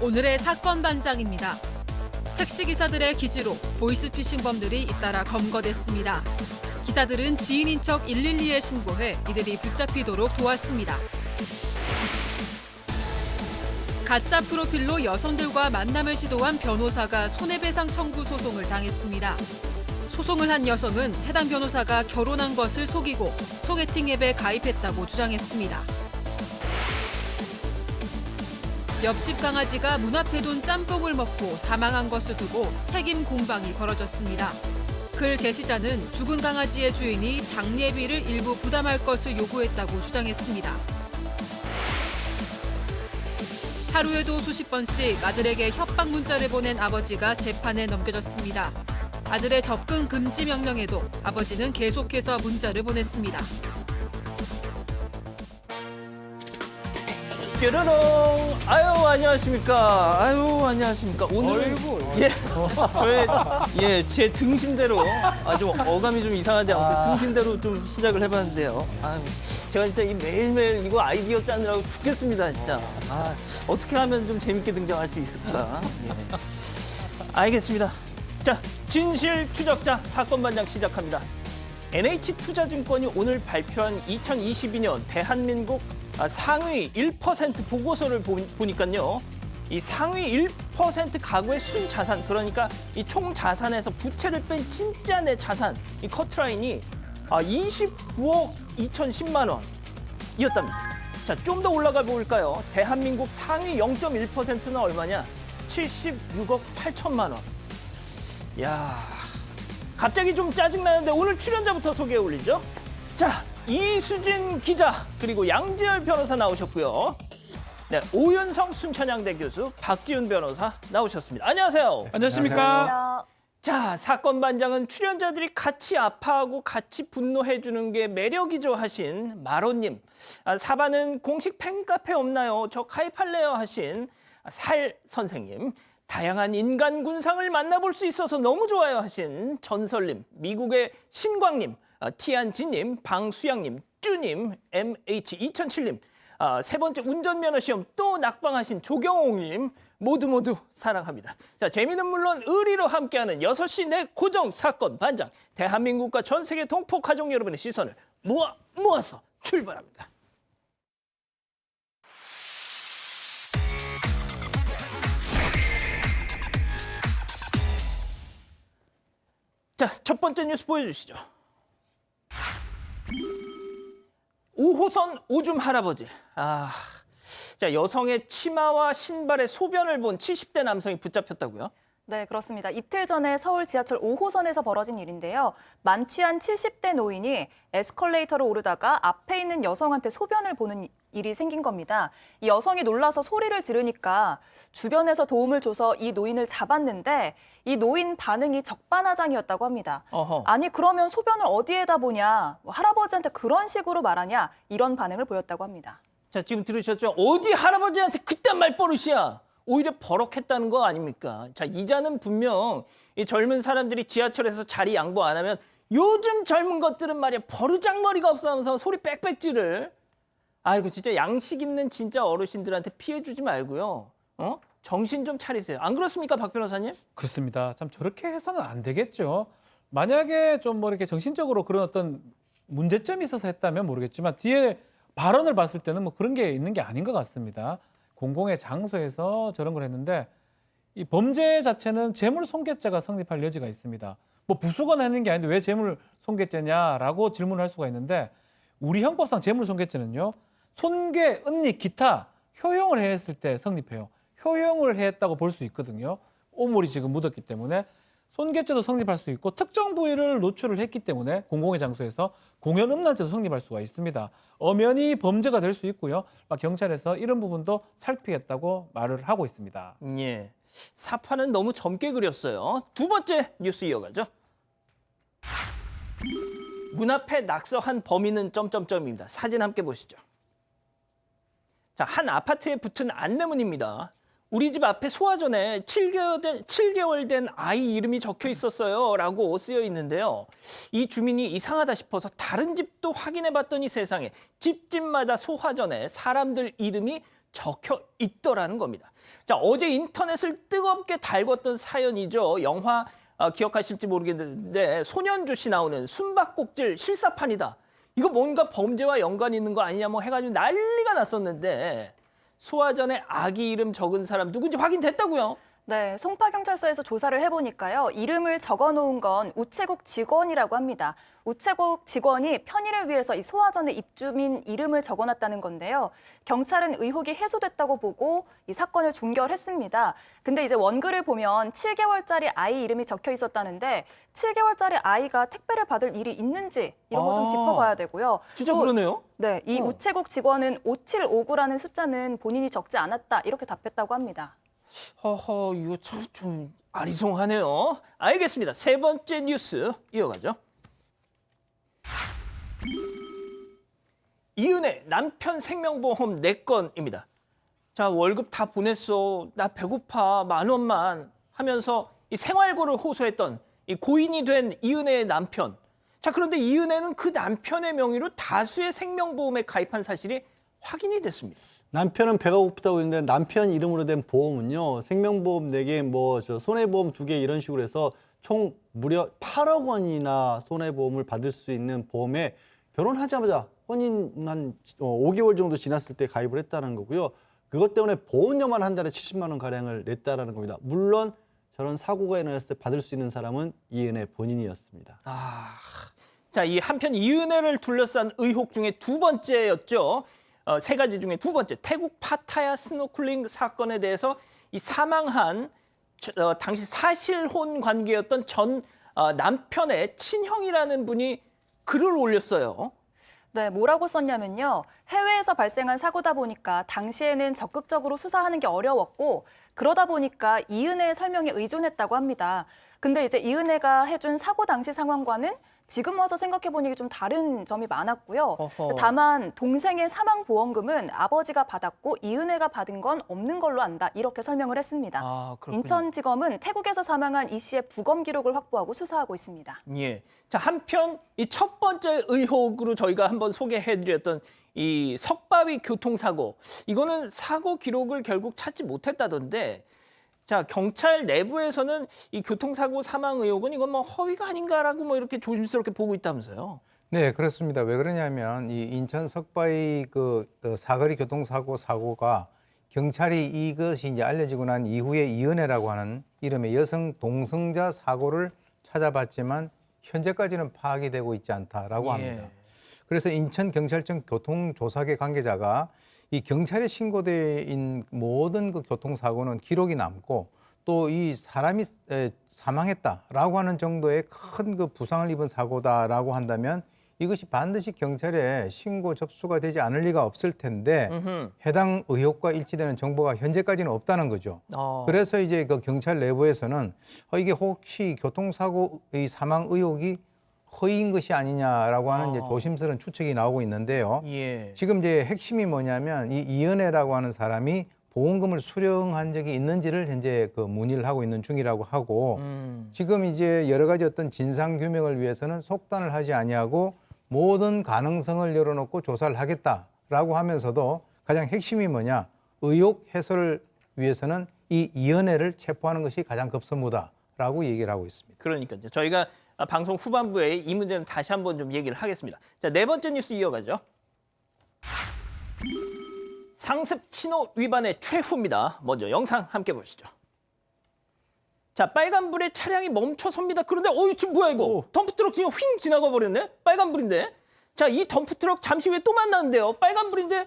오늘의 사건 반장입니다. 택시기사들의 기지로 보이스피싱범들이 잇따라 검거됐습니다. 기사들은 지인인 척 112에 신고해 이들이 붙잡히도록 도왔습니다. 가짜 프로필로 여성들과 만남을 시도한 변호사가 손해배상 청구 소송을 당했습니다. 소송을 한 여성은 해당 변호사가 결혼한 것을 속이고 소개팅 앱에 가입했다고 주장했습니다. 옆집 강아지가 문 앞에 둔 짬뽕을 먹고 사망한 것을 두고 책임 공방이 벌어졌습니다. 글 게시자는 죽은 강아지의 주인이 장례비를 일부 부담할 것을 요구했다고 주장했습니다. 하루에도 수십 번씩 아들에게 협박 문자를 보낸 아버지가 재판에 넘겨졌습니다. 아들의 접근 금지 명령에도 아버지는 계속해서 문자를 보냈습니다. 뾰로롱. 아유, 안녕하십니까. 아유, 안녕하십니까. 오늘 제 등신대로 아주 어감이 좀 이상한데 아무튼 등신대로 좀 시작을 해봤는데요. 아유, 제가 진짜 이 매일매일 이거 아이디어 짜느라고 죽겠습니다, 진짜. 아, 어떻게 하면 좀 재밌게 등장할 수 있을까? 예. 알겠습니다. 자, 진실 추적자 사건 반장 시작합니다. NH투자증권이 오늘 발표한 2022년 대한민국 상위 1% 보고서를 보니까요. 이 상위 1% 가구의 순자산, 그러니까 이 총 자산에서 부채를 뺀 진짜 내 자산, 이 커트라인이 29억 2,010만 원이었답니다. 자, 좀 더 올라가 볼까요? 대한민국 상위 0.1%는 얼마냐? 76억 8천만 원. 야, 갑자기 좀 짜증나는데 오늘 출연자부터 소개해 올리죠. 자, 이수진 기자 그리고 양지열 변호사 나오셨고요. 네, 오윤성 순천향대 교수, 박지훈 변호사 나오셨습니다. 안녕하세요. 안녕하십니까? 자, 사건 반장은 출연자들이 같이 아파하고 같이 분노해주는 게 매력이죠 하신 마로님. 사바는 공식 팬카페 없나요? 저 가입할래요 하신 살 선생님. 다양한 인간 군상을 만나볼 수 있어서 너무 좋아요 하신 전설님, 미국의 신광님, 티안지님, 방수양님, 쭈님, MH2007님, 세 번째 운전면허 시험 또 낙방하신 조경옥님 모두 사랑합니다. 자, 재미는 물론 의리로 함께하는 6시 내 고정 사건 반장, 대한민국과 전 세계 동포 가족 여러분의 시선을 모아서 출발합니다. 자, 첫 번째 뉴스 보여주시죠. 5호선 오줌 할아버지. 자, 여성의 치마와 신발에 소변을 본 70대 남성이 붙잡혔다고요? 네, 그렇습니다. 이틀 전에 서울 지하철 5호선에서 벌어진 일인데요. 만취한 70대 노인이 에스컬레이터를 오르다가 앞에 있는 여성한테 소변을 보는 일이 생긴 겁니다. 이 여성이 놀라서 소리를 지르니까 주변에서 도움을 줘서 이 노인을 잡았는데 이 노인 반응이 적반하장이었다고 합니다. 어허. 아니, 그러면 소변을 어디에다 보냐, 할아버지한테 그런 식으로 말하냐, 이런 반응을 보였다고 합니다. 자, 지금 들으셨죠? 어디 할아버지한테 그딴 말버릇이야. 오히려 버럭했다는 거 아닙니까? 자, 이자는 분명 이 젊은 사람들이 지하철에서 자리 양보 안 하면 요즘 젊은 것들은 말이야 버르장머리가 없어 하면서 소리 빽빽지를. 아이고, 진짜 양식 있는 진짜 어르신들한테 피해 주지 말고요. 정신 좀 차리세요. 안 그렇습니까, 박 변호사님? 그렇습니다. 참 저렇게 해서는 안 되겠죠. 만약에 좀 뭐 이렇게 정신적으로 그런 어떤 문제점이 있어서 했다면 모르겠지만 뒤에 발언을 봤을 때는 뭐 그런 게 있는 게 아닌 것 같습니다. 공공의 장소에서 저런 걸 했는데 이 범죄 자체는 재물손괴죄가 성립할 여지가 있습니다. 뭐 부수거나 했는 게 아닌데 왜 재물손괴죄냐라고 질문을 할 수가 있는데 우리 형법상 재물손괴죄는요. 손괴, 은닉, 기타 효용을 했을 때 성립해요. 효용을 했다고 볼 수 있거든요. 오물이 지금 묻었기 때문에 손괴죄도 성립할 수 있고 특정 부위를 노출을 했기 때문에 공공의 장소에서 공연음란죄도 성립할 수가 있습니다. 엄연히 범죄가 될 수 있고요. 경찰에서 이런 부분도 살피겠다고 말을 하고 있습니다. 예, 사파는 너무 젊게 그렸어요. 두 번째 뉴스 이어가죠. 문 앞에 낙서한 범인은 점점점입니다. 사진 함께 보시죠. 자, 한 아파트에 붙은 안내문입니다. 우리 집 앞에 소화전에 7개월 된 아이 이름이 적혀 있었어요 라고 쓰여 있는데요. 이 주민이 이상하다 싶어서 다른 집도 확인해 봤더니 세상에 집집마다 소화전에 사람들 이름이 적혀 있더라는 겁니다. 자, 어제 인터넷을 뜨겁게 달궜던 사연이죠. 영화 기억하실지 모르겠는데 손현주 씨 나오는 숨바꼭질 실사판이다. 이거 뭔가 범죄와 연관이 있는 거 아니냐 뭐 해가지고 난리가 났었는데 소화전에 아기 이름 적은 사람 누군지 확인됐다고요? 네, 송파경찰서에서 조사를 해보니까요. 이름을 적어놓은 건 우체국 직원이라고 합니다. 우체국 직원이 편의를 위해서 이 소화전에 입주민 이름을 적어놨다는 건데요. 경찰은 의혹이 해소됐다고 보고 이 사건을 종결했습니다. 근데 이제 원글을 보면 7개월짜리 아이 이름이 적혀 있었다는데 7개월짜리 아이가 택배를 받을 일이 있는지 이런 거 좀 짚어봐야 되고요. 진짜 또 그러네요. 네, 이 우체국 직원은 5759라는 숫자는 본인이 적지 않았다 이렇게 답했다고 합니다. 허허, 이거 참 좀 아리송하네요. 알겠습니다. 세 번째 뉴스 이어가죠. 이은혜 남편 생명보험 4건입니다. 자, 월급 다 보냈어. 나 배고파. 10,000원만 하면서 이 생활고를 호소했던 이 고인이 된 이은혜의 남편. 자, 그런데 이은혜는 그 남편의 명의로 다수의 생명보험에 가입한 사실이 확인이 됐습니다. 남편은 배가 고프다고 했는데 남편 이름으로 된 보험은요. 생명보험 4개, 손해보험 2개 이런 식으로 해서 총 무려 8억 원이나 손해보험을 받을 수 있는 보험에 결혼하자마자 혼인 한 5개월 정도 지났을 때 가입을 했다는 거고요. 그것 때문에 보험료만 한 달에 70만 원 가량을 냈다라는 겁니다. 물론 저런 사고가 일어났을 때 받을 수 있는 사람은 이은혜 본인이었습니다. 자, 이 한편 이은혜를 둘러싼 의혹 중에 두 번째였죠. 세 가지 중에 두 번째, 태국 파타야 스노클링 사건에 대해서 이 사망한 당시 사실혼 관계였던 전 남편의 친형이라는 분이 글을 올렸어요. 네, 뭐라고 썼냐면요. 해외에서 발생한 사고다 보니까 당시에는 적극적으로 수사하는 게 어려웠고 그러다 보니까 이은혜의 설명에 의존했다고 합니다. 근데 이제 이은혜가 해준 사고 당시 상황과는 지금 와서 생각해보니 좀 다른 점이 많았고요. 어허. 다만 동생의 사망보험금은 아버지가 받았고 이은혜가 받은 건 없는 걸로 안다. 이렇게 설명을 했습니다. 그렇군요. 인천지검은 태국에서 사망한 이 씨의 부검 기록을 확보하고 수사하고 있습니다. 예. 자, 한편 이 첫 번째 의혹으로 저희가 한번 소개해드렸던 이 석바위 교통사고. 이거는 사고 기록을 결국 찾지 못했다던데. 자, 경찰 내부에서는 이 교통사고 사망 의혹은 이건 뭐 허위가 아닌가라고 뭐 이렇게 조심스럽게 보고 있다면서요. 네, 그렇습니다. 왜 그러냐면 이 인천 석바위 사거리 교통사고가 경찰이 이것이 이제 알려지고 난 이후에 이은혜라고 하는 이름의 여성 동승자 사고를 찾아봤지만 현재까지는 파악이 되고 있지 않다라고 합니다. 그래서 인천경찰청 교통조사계 관계자가 이 경찰에 신고된 모든 그 교통사고는 기록이 남고 또 이 사람이 사망했다라고 하는 정도의 큰 그 부상을 입은 사고다라고 한다면 이것이 반드시 경찰에 신고 접수가 되지 않을 리가 없을 텐데 해당 의혹과 일치되는 정보가 현재까지는 없다는 거죠. 그래서 이제 그 경찰 내부에서는 이게 혹시 교통사고의 사망 의혹이 허위인 것이 아니냐라고 하는 이제 조심스러운 추측이 나오고 있는데요. 예. 지금 이제 핵심이 뭐냐면 이 이은혜라고 하는 사람이 보험금을 수령한 적이 있는지를 현재 그 문의를 하고 있는 중이라고 하고 지금 이제 여러 가지 어떤 진상 규명을 위해서는 속단을 하지 아니하고 모든 가능성을 열어놓고 조사를 하겠다라고 하면서도 가장 핵심이 뭐냐 의혹 해소를 위해서는 이 이은혜를 체포하는 것이 가장 급선무다라고 얘기를 하고 있습니다. 그러니까 이제 저희가 방송 후반부에 이 문제는 다시 한번 좀 얘기를 하겠습니다. 자, 네 번째 뉴스 이어가죠. 상습 신호 위반의 최후입니다. 먼저 영상 함께 보시죠. 자, 빨간불에 차량이 멈춰섭니다. 그런데 지금 뭐야 이거? 덤프트럭 지금 휙 지나가 버렸네? 빨간불인데? 자, 이 덤프트럭 잠시 후에 또 만나는데요. 빨간불인데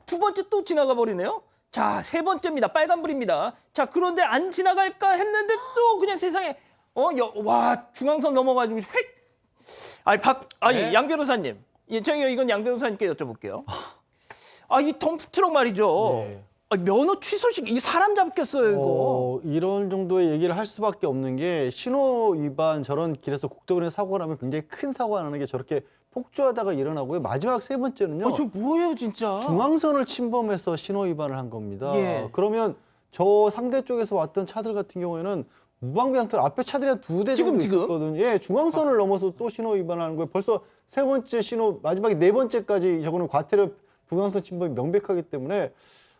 두 번째 또 지나가 버리네요. 자, 세 번째입니다. 빨간불입니다. 자, 그런데 안 지나갈까 했는데 또 그냥 세상에 중앙선 넘어가지고 휙. 네. 양 변호사님. 예, 저희가 이건 양 변호사님께 여쭤볼게요. 이 덤프트럭 말이죠. 네. 면허 취소식, 이 사람 잡겠어요, 이거. 이런 정도의 얘기를 할 수밖에 없는 게 신호 위반 저런 길에서 국도변에 사고가 나면 굉장히 큰 사고가 나는 게 저렇게 폭주하다가 일어나고요. 마지막 세 번째는요. 저 뭐예요, 진짜? 중앙선을 침범해서 신호 위반을 한 겁니다. 예. 그러면 저 상대 쪽에서 왔던 차들 같은 경우에는 무방비상투 앞에 차들이 한 2대 정도 지금? 있었거든요. 예, 중앙선을 넘어서 또 신호 위반하는 거예요. 벌써 세 번째 신호, 마지막에 네 번째까지 저거는 과태료 부강선 침범이 명백하기 때문에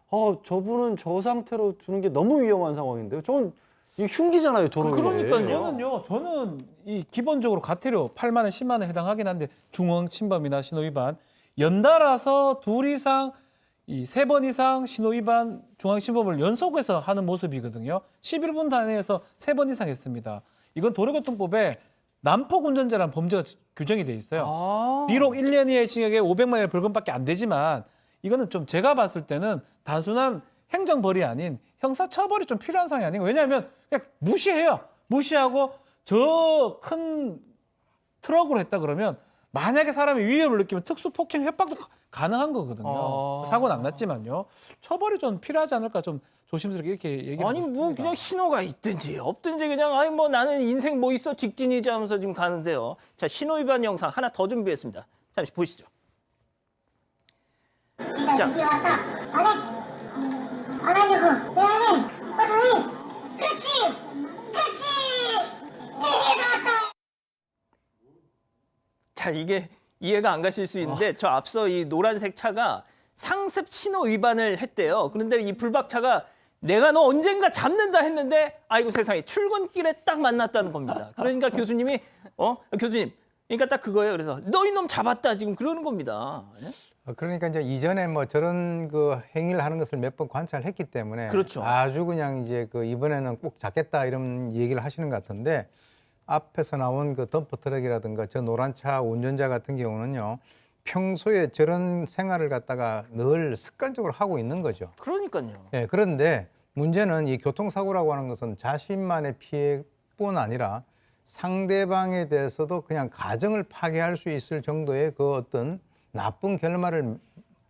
저분은 저 상태로 두는 게 너무 위험한 상황인데요. 저건 이게 흉기잖아요, 도로 위에. 그러니까요. 저는요, 저는 이 기본적으로 과태료 8만 원, 10만 원 해당하긴 한데 중형 침범이나 신호 위반 연달아서 둘 이상 이 3번 이상 신호 위반 중형 침범을 연속해서 하는 모습이거든요. 11분 단위에서 3번 이상 했습니다. 이건 도로교통법에 난폭 운전자라는 범죄가 규정이 돼 있어요. 비록 1년 이하의 징역에 500만 원의 벌금밖에 안 되지만 이거는 좀 제가 봤을 때는 단순한 행정벌이 아닌 형사처벌이 좀 필요한 상황이 아닌가. 왜냐하면 그냥 무시해요. 무시하고 저 큰 트럭으로 했다 그러면 만약에 사람이 위협을 느끼면 특수폭행 협박도 가능한 거거든요. 사고는 안 났지만요. 처벌이 좀 필요하지 않을까 좀 조심스럽게 이렇게 얘기를 아니 뭐 했습니다. 그냥 신호가 있든지 없든지 그냥 아니 뭐 나는 인생 뭐 있어 직진이지 하면서 지금 가는데요. 자, 신호 위반 영상 하나 더 준비했습니다. 잠시 보시죠. 자, 안 하려고 미안해 어머니 그렇지 자, 이게 이해가 안 가실 수 있는데 저 앞서 이 노란색 차가 상습 신호 위반을 했대요. 그런데 이 불박차가 내가 너 언젠가 잡는다 했는데 아이고 세상에 출근길에 딱 만났다는 겁니다. 그러니까 교수님이 교수님 그러니까 딱 그거예요. 그래서 너 이놈 잡았다 지금 그러는 겁니다. 예? 그러니까 이제 이전에 뭐 저런 그 행위를 하는 것을 몇 번 관찰했기 때문에 그렇죠. 아주 그냥 이제 그 이번에는 꼭 잡겠다 이런 얘기를 하시는 것 같은데 앞에서 나온 그 덤프 트럭이라든가 저 노란 차 운전자 같은 경우는요 평소에 저런 생활을 갖다가 늘 습관적으로 하고 있는 거죠. 그러니까요. 예, 그런데 문제는 이 교통사고라고 하는 것은 자신만의 피해뿐 아니라 상대방에 대해서도 그냥 가정을 파괴할 수 있을 정도의 그 어떤 나쁜 결말을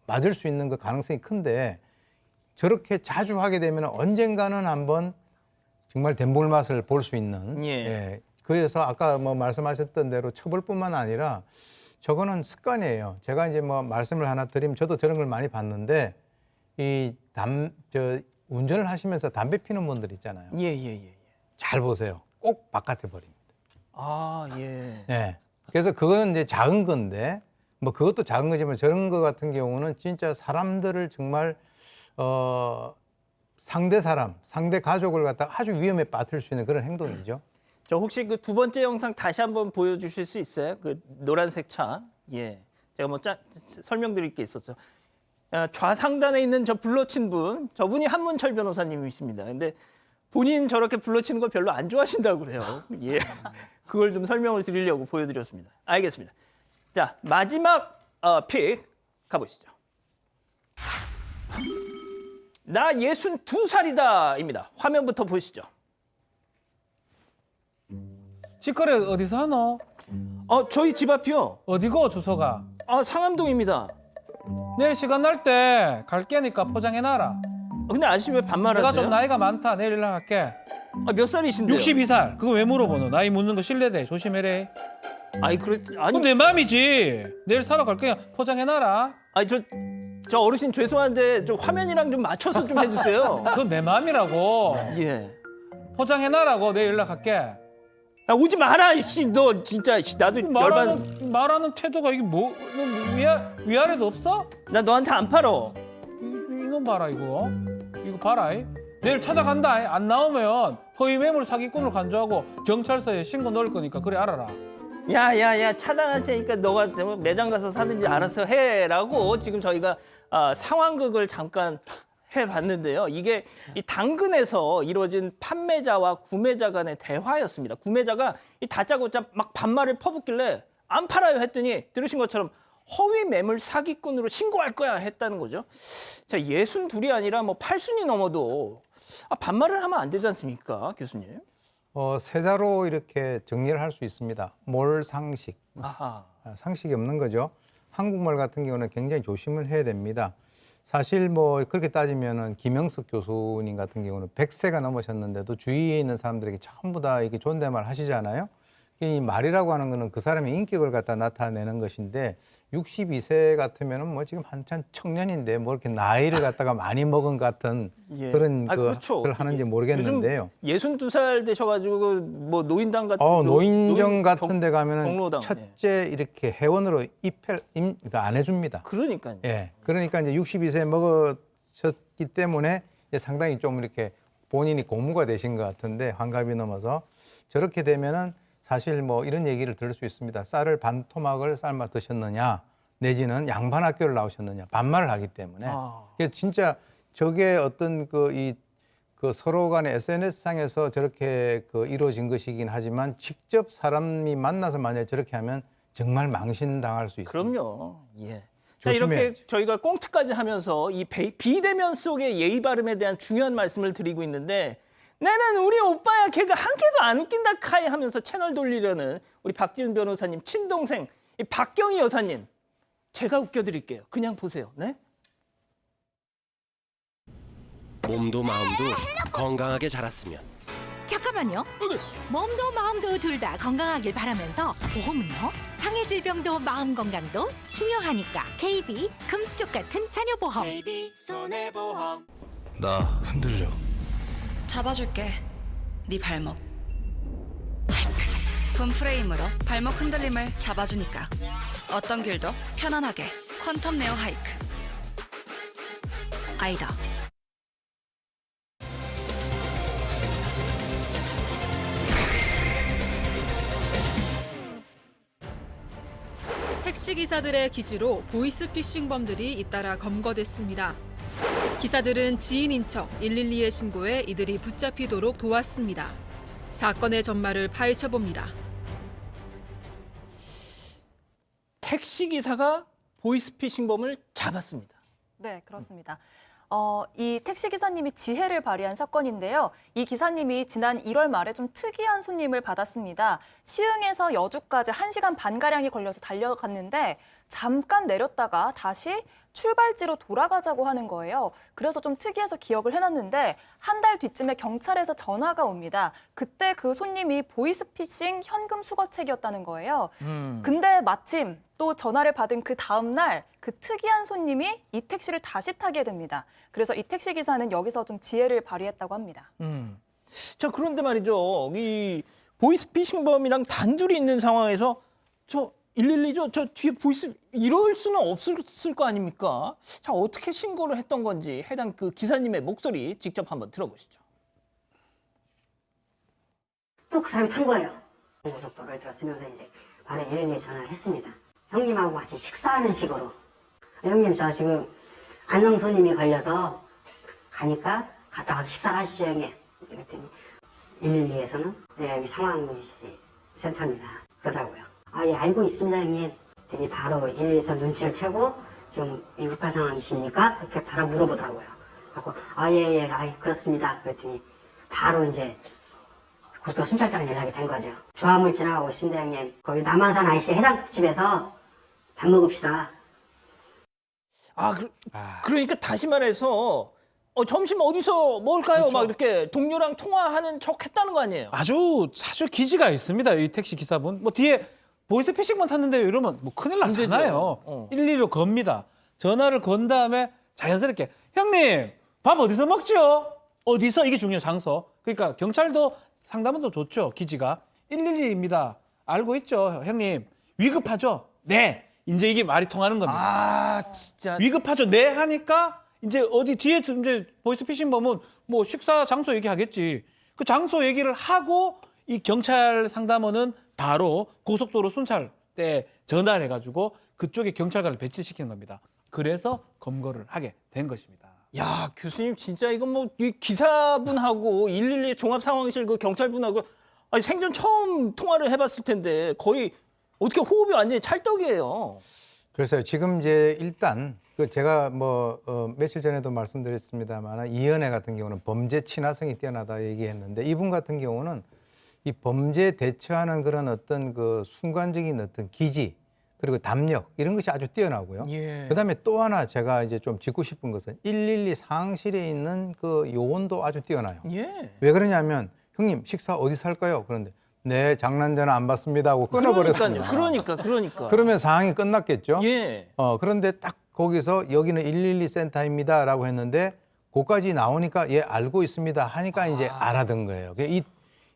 맞을 수 있는 그 가능성이 큰데 저렇게 자주 하게 되면 언젠가는 한번 정말 된볼 맛을 볼 수 있는 예. 그래서 아까 뭐 말씀하셨던 대로 처벌뿐만 아니라 저거는 습관이에요. 제가 이제 뭐 말씀을 하나 드리면 저도 저런 걸 많이 봤는데 운전을 하시면서 담배 피는 분들 있잖아요. 예. 잘 보세요. 꼭 바깥에 버립니다. 아, 예. 네. 그래서 그건 이제 작은 건데 뭐 그것도 작은 거지만 저런 거 같은 경우는 진짜 사람들을 정말 상대 사람, 상대 가족을 갖다가 아주 위험에 빠뜨릴 수 있는 그런 행동이죠. 저 혹시 그 두 번째 영상 다시 한번 보여주실 수 있어요? 그 노란색 차. 예. 제가 뭐 설명드릴 게 있었죠. 좌상단에 있는 저 불러친 분, 저분이 한문철 변호사님이십니다. 근데 본인 저렇게 불러치는 거 별로 안 좋아하신다고 그래요. 예. 그걸 좀 설명을 드리려고 보여드렸습니다. 알겠습니다. 자, 마지막 픽 가보시죠. 나 62살이다입니다. 화면부터 보시죠. 직거래 어디서 하노? 저희 집 앞이요. 어디고 주소가? 상암동입니다. 내일 시간 날 때 갈게니까 포장해놔라. 근데 아저씨 왜 반말하세요? 내가 좀 나이가 많다. 내일 연락할게. 몇 살이신데요? 62살. 그거 왜 물어보노? 나이 묻는 거 실례돼. 조심해래. 아니 그건 내 맘이지. 내일 사러 갈 거야. 포장해놔라. 아니 저 어르신 죄송한데 좀 화면이랑 좀 맞춰서 좀 해주세요. 그건 내 맘이라고. 예. 포장해놔라고. 내일 연락할게. 야, 오지 마라, 이씨. 너 진짜 나도 열받. 말하는 태도가 이게 뭐 위아래도 없어? 나 너한테 안 팔어. 이놈 봐라 이거 봐라. 내일 찾아간다. 안 나오면 허위 매물 사기꾼을 간주하고 경찰서에 신고 넣을 거니까 그래 알아라. 야야야 차단할 테니까 너가 매장 가서 사든지 알아서 해라고 지금 저희가 상황극을 잠깐 해봤는데요. 이게 이 당근에서 이루어진 판매자와 구매자 간의 대화였습니다. 구매자가 이 다짜고짜 막 반말을 퍼붓길래 안 팔아요 했더니 들으신 것처럼 허위 매물 사기꾼으로 신고할 거야 했다는 거죠. 자, 62이 아니라 뭐 80이 넘어도 반말을 하면 안 되지 않습니까, 교수님? 세자로 이렇게 정리를 할 수 있습니다. 몰상식. 아하. 상식이 없는 거죠. 한국말 같은 경우는 굉장히 조심을 해야 됩니다. 사실 뭐 그렇게 따지면은 김영석 교수님 같은 경우는 100세가 넘으셨는데도 주위에 있는 사람들에게 전부 다 이렇게 존댓말 하시잖아요. 이 말이라고 하는 거는 그 사람의 인격을 갖다 나타내는 것인데 62세 같으면은 뭐 지금 한참 청년인데 뭐 이렇게 나이를 갖다가 많이 먹은 것 같은 예. 그런 그렇죠. 걸 하는지 모르겠는데요. 요즘 62살 되셔가지고 뭐 노인당 같은 노인정 같은 데 가면은 경로당, 첫째 이렇게 회원으로 그러니까 안 해줍니다. 그러니까요. 예. 그러니까 이제 62세 먹어 하셨기 때문에 이제 상당히 좀 이렇게 본인이 고무가 되신 것 같은데 환갑이 넘어서 저렇게 되면은 사실 뭐 이런 얘기를 들을 수 있습니다. 쌀을 반 토막을 삶아 드셨느냐 내지는 양반 학교를 나오셨느냐 반말을 하기 때문에 그래서 진짜 저게 어떤 그 서로 간의 SNS상에서 저렇게 이루어진 것이긴 하지만 직접 사람이 만나서 만약에 저렇게 하면 정말 망신당할 수 있습니다. 그럼요. 예. 자, 이렇게 조심해야지. 저희가 꽁트까지 하면서 이 비대면 속의 예의 바름에 대한 중요한 말씀을 드리고 있는데 나는 우리 오빠야 걔가 한 개도 안 웃긴다 카이 하면서 채널 돌리려는 우리 박지훈 변호사님 친동생 이 박경희 여사님 제가 웃겨드릴게요. 그냥 보세요. 네? 몸도 마음도 건강하게 자랐으면 잠깐만요. 몸도 마음도 둘 다 건강하길 바라면서 보험은요? 상해 질병도 마음 건강도 중요하니까 KB 금쪽 같은 자녀보험. 나 흔들려. 잡아줄게. 네 발목. 붐프레임으로 발목 흔들림을 잡아주니까 어떤 길도 편안하게 퀀텀 네오 하이크. 아이다. 택시기사들의 기지로 보이스피싱범들이 잇따라 검거됐습니다. 기사들은 지인인 척 112에 신고해 이들이 붙잡히도록 도왔습니다. 사건의 전말을 파헤쳐봅니다. 택시기사가 보이스피싱범을 잡았습니다. 네, 그렇습니다. 이 택시기사님이 지혜를 발휘한 사건인데요. 이 기사님이 지난 1월 말에 좀 특이한 손님을 받았습니다. 시흥에서 여주까지 1시간 반가량이 걸려서 달려갔는데 잠깐 내렸다가 다시 출발지로 돌아가자고 하는 거예요. 그래서 좀 특이해서 기억을 해놨는데 한 달 뒤쯤에 경찰에서 전화가 옵니다. 그때 그 손님이 보이스피싱 현금 수거책이었다는 거예요. 근데 마침 또 전화를 받은 그 다음 날 그 특이한 손님이 이 택시를 다시 타게 됩니다. 그래서 이 택시 기사는 여기서 좀 지혜를 발휘했다고 합니다. 자, 그런데 말이죠. 이 보이스피싱범이랑 단둘이 있는 상황에서 저 112죠. 저 뒤에 보이스 이럴 수는 없을 거 아닙니까? 자, 어떻게 신고를 했던 건지 해당 그 기사님의 목소리 직접 한번 들어보시죠. 또 그 사람이 탄 거예요. 고속도로를 들었으면서 이제 바로 112에 전화를 했습니다. 형님하고 같이 식사하는 식으로. 형님 저 지금 안성 손님이 걸려서 가니까 갔다 와서 식사를 하시죠 형님. 그랬더니 112에서는 네 여기 상황센터입니다. 그러더라고요. 아 예 알고 있습니다 형님. 그랬더니 바로 112에서 눈치를 채고 지금 위급한 상황이십니까? 이렇게 바로 물어보더라고요. 그래서 아예예 그렇습니다. 그랬더니 바로 이제 고속도로 순찰대랑 연락이 된 거죠. 조화물 지나가고 있습니다 형님. 거기 남한산 IC 해장집에서 밥 먹읍시다. 그러니까 다시 말해서 점심 어디서 먹을까요? 그렇죠. 막 이렇게 동료랑 통화하는 척 했다는 거 아니에요? 아주 기지가 있습니다. 이 택시 기사분. 뭐 뒤에 보이스피싱만 탔는데요. 이러면 뭐 큰일 나잖아요. 112로 겁니다. 전화를 건 다음에 자연스럽게 형님 밥 어디서 먹죠? 어디서? 이게 중요해요. 장소. 그러니까 경찰도 상담원도 좋죠. 기지가 112입니다. 알고 있죠, 형님. 위급하죠? 네. 이제 이게 말이 통하는 겁니다. 아, 진짜. 위급하죠. 네 하니까 이제 어디 뒤에 이제 보이스피싱범은 뭐 식사 장소 얘기하겠지. 그 장소 얘기를 하고 이 경찰 상담원은 바로 고속도로 순찰대 전화를 해가지고 그쪽에 경찰관을 배치시키는 겁니다. 그래서 검거를 하게 된 것입니다. 야, 교수님 진짜 이건 뭐 이 기사분하고 112 종합상황실 그 경찰분하고 아니, 생전 처음 통화를 해봤을 텐데 거의 어떻게 호흡이 완전히 찰떡이에요. 그래서 지금 이제 일단 제가 며칠 전에도 말씀드렸습니다만 이은혜 같은 경우는 범죄 친화성이 뛰어나다 얘기했는데 이분 같은 경우는 이 범죄 대처하는 그런 어떤 그 순간적인 어떤 기지 그리고 담력 이런 것이 아주 뛰어나고요. 예. 그다음에 또 하나 제가 이제 좀 짚고 싶은 것은 112 상황실에 있는 그 요원도 아주 뛰어나요. 예. 왜 그러냐면 형님 식사 어디서 할까요? 그런데 네 장난 전화 안 받습니다 하고 끊어버렸습니다. 그러니까. 그러면 상황이 끝났겠죠. 예. 그런데 딱 거기서 여기는 112 센터입니다라고 했는데 거기까지 나오니까 예 알고 있습니다 하니까 이제 알아든 거예요.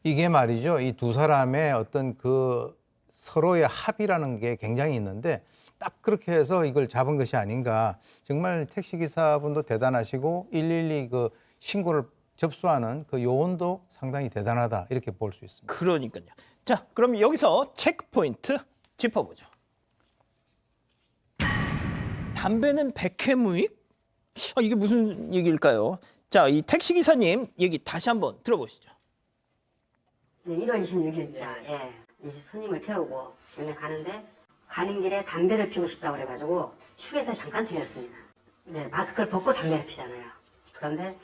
이게 말이죠. 이 두 사람의 어떤 그 서로의 합의라는 게 굉장히 있는데 딱 그렇게 해서 이걸 잡은 것이 아닌가. 정말 택시기사분도 대단하시고 112 그 신고를 접수하는 그 요원도 상당히 대단하다 이렇게 볼 수 있습니다. 그러니까요. 자, 그럼 여기서 체크포인트 짚어보죠. 담배는 백회무익? 이게 무슨 얘기일까요? 자, 이 택시기사님 얘기 다시 한번 들어보시죠. 1월 26일자 이제 손님을 태우고 가는데 가는 길에 담배를 피우고 싶다고 그래가지고 휴게소에 잠깐 들렸습니다. 네, 마스크를 벗고 담배를 피잖아요. 그런데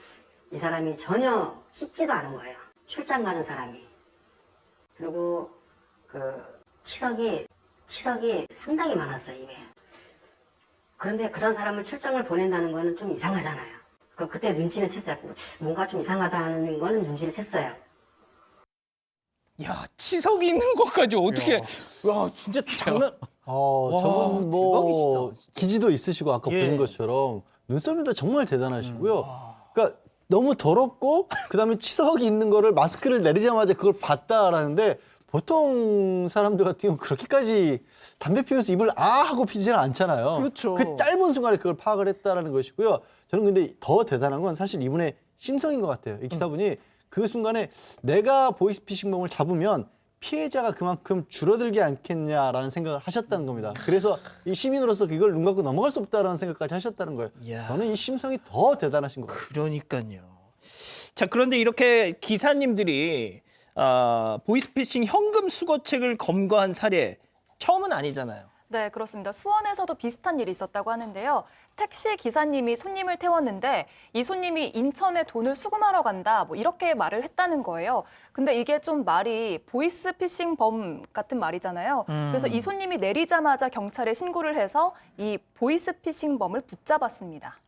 이 사람이 전혀 씻지도 않은 거예요. 출장 가는 사람이. 그리고 그 치석이 상당히 많았어요, 입에. 그런데 그런 사람을 출장을 보낸다는 거는 좀 이상하잖아요. 그때 눈치는 챘어요. 뭔가 좀 이상하다는 거는 눈치를 챘어요. 야, 치석이 있는 것까지 어떻게? 와, 진짜 장난. 저분 뭐 대박이시다. 기지도 있으시고 아까 예. 보신 것처럼 눈썹도 정말 대단하시고요. 그러니까 너무 더럽고 그다음에 치석이 있는 거를 마스크를 내리자마자 그걸 봤다라는데 보통 사람들 같은 경우 그렇게까지 담배 피우면서 입을 하고 피지는 않잖아요. 그렇죠. 그 짧은 순간에 그걸 파악을 했다라는 것이고요. 저는 근데 더 대단한 건 사실 이분의 심성인 것 같아요. 이 기사분이 그 순간에 내가 보이스피싱범을 잡으면 피해자가 그만큼 줄어들지 않겠냐라는 생각을 하셨다는 겁니다. 그래서 이 시민으로서 이걸 눈 감고 넘어갈 수 없다라는 생각까지 하셨다는 거예요. 이야. 저는 이 심성이 더 대단하신 것 같아요. 그러니까요. 자, 그런데 이렇게 기사님들이 보이스피싱 현금 수거책을 검거한 사례 처음은 아니잖아요. 네, 그렇습니다. 수원에서도 비슷한 일이 있었다고 하는데요. 택시 기사님이 손님을 태웠는데 이 손님이 인천에 돈을 수금하러 간다, 뭐 이렇게 말을 했다는 거예요. 근데 이게 좀 말이 보이스피싱범 같은 말이잖아요. 그래서 이 손님이 내리자마자 경찰에 신고를 해서 이 보이스피싱범을 붙잡았습니다.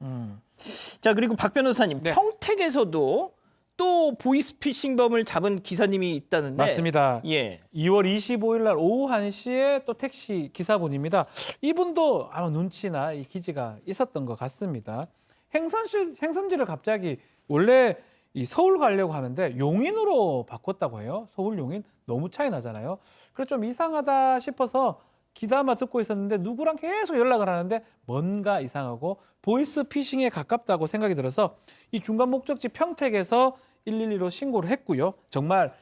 자, 그리고 박 변호사님, 네. 평택에서도 또 보이스피싱범을 잡은 기사님이 있다는데. 맞습니다. 예. 2월 25일 날 오후 1시에 또 택시 기사분입니다. 이분도 아마 눈치나 이 기지가 있었던 것 같습니다. 행선지를 갑자기 원래 이 서울 가려고 하는데 용인으로 바꿨다고 해요. 서울 용인 너무 차이 나잖아요. 그래서 좀 이상하다 싶어서 기사만 듣고 있었는데 누구랑 계속 연락을 하는데 뭔가 이상하고 보이스피싱에 가깝다고 생각이 들어서 이 중간 목적지 평택에서 112로 신고를 했고요. 정말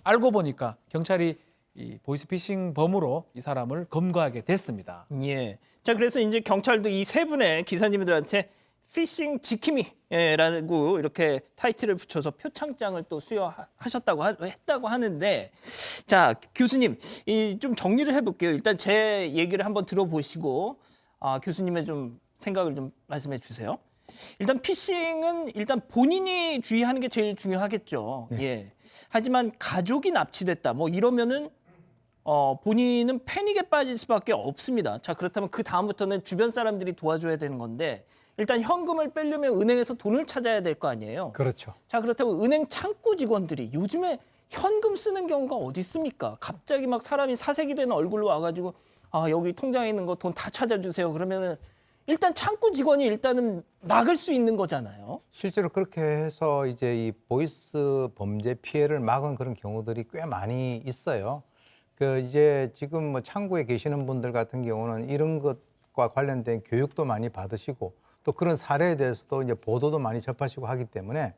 알고 보니까 경찰이 이 보이스피싱 범으로 이 사람을 검거하게 됐습니다. 예. 자, 그래서 이제 경찰도 이 세 분의 기사님들한테 피싱 지킴이라고 이렇게 타이틀을 붙여서 표창장을 또 했다고 하는데, 자, 교수님, 좀 정리를 해볼게요. 일단 제 얘기를 한번 들어보시고 교수님의 좀 생각을 좀 말씀해 주세요. 일단 피싱은 일단 본인이 주의하는 게 제일 중요하겠죠. 네. 예. 하지만 가족이 납치됐다, 뭐 이러면은 본인은 패닉에 빠질 수밖에 없습니다. 자, 그렇다면 그 다음부터는 주변 사람들이 도와줘야 되는 건데, 일단 현금을 빼려면 은행에서 돈을 찾아야 될 거 아니에요. 그렇죠. 자, 그렇다면 은행 창구 직원들이 요즘에 현금 쓰는 경우가 어디 있습니까? 갑자기 막 사람이 사색이 되는 얼굴로 와가지고 여기 통장에 있는 거 돈 다 찾아주세요. 그러면은 일단 창구 직원이 일단은 막을 수 있는 거잖아요. 실제로 그렇게 해서 이제 이 보이스 범죄 피해를 막은 그런 경우들이 꽤 많이 있어요. 이제 지금 뭐 창구에 계시는 분들 같은 경우는 이런 것과 관련된 교육도 많이 받으시고 또 그런 사례에 대해서도 이제 보도도 많이 접하시고 하기 때문에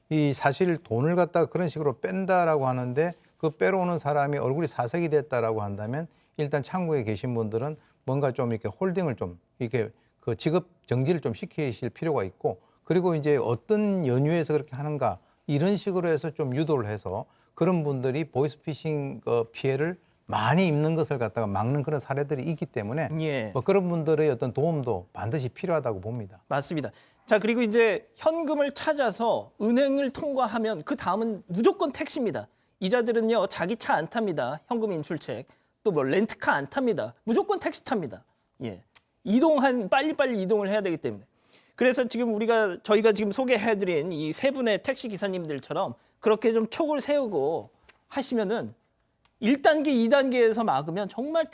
이 사실 돈을 갖다가 그런 식으로 뺀다라고 하는데 그 빼러 오는 사람이 얼굴이 사색이 됐다라고 한다면 일단 창구에 계신 분들은 뭔가 좀 이렇게 홀딩을 좀 이렇게 그 지급 정지를 좀 시키실 필요가 있고, 그리고 이제 어떤 연유에서 그렇게 하는가 이런 식으로 해서 좀 유도를 해서 그런 분들이 보이스피싱 피해를 많이 입는 것을 갖다가 막는 그런 사례들이 있기 때문에 예. 뭐 그런 분들의 어떤 도움도 반드시 필요하다고 봅니다. 맞습니다. 자, 그리고 이제 현금을 찾아서 은행을 통과하면 그 다음은 무조건 택시입니다. 이자들은요, 자기 차 안 탑니다. 현금 인출책. 또 뭐 렌트카 안 탑니다. 무조건 택시 탑니다. 예. 빨리빨리 이동을 해야 되기 때문에. 그래서 지금 저희가 지금 소개해드린 이 세 분의 택시 기사님들처럼 그렇게 좀 촉을 세우고 하시면은 1단계, 2단계에서 막으면 정말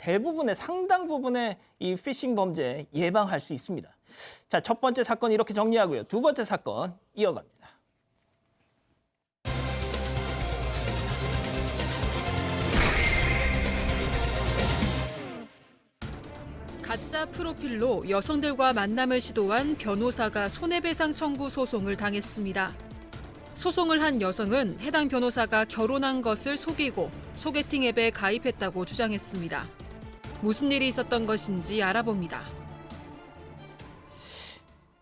상당 부분의 이 피싱 범죄 예방할 수 있습니다. 자, 첫 번째 사건 이렇게 정리하고요. 두 번째 사건 이어갑니다. 가짜 프로필로 여성들과 만남을 시도한 변호사가 손해배상 청구 소송을 당했습니다. 소송을 한 여성은 해당 변호사가 결혼한 것을 속이고 소개팅 앱에 가입했다고 주장했습니다. 무슨 일이 있었던 것인지 알아봅니다.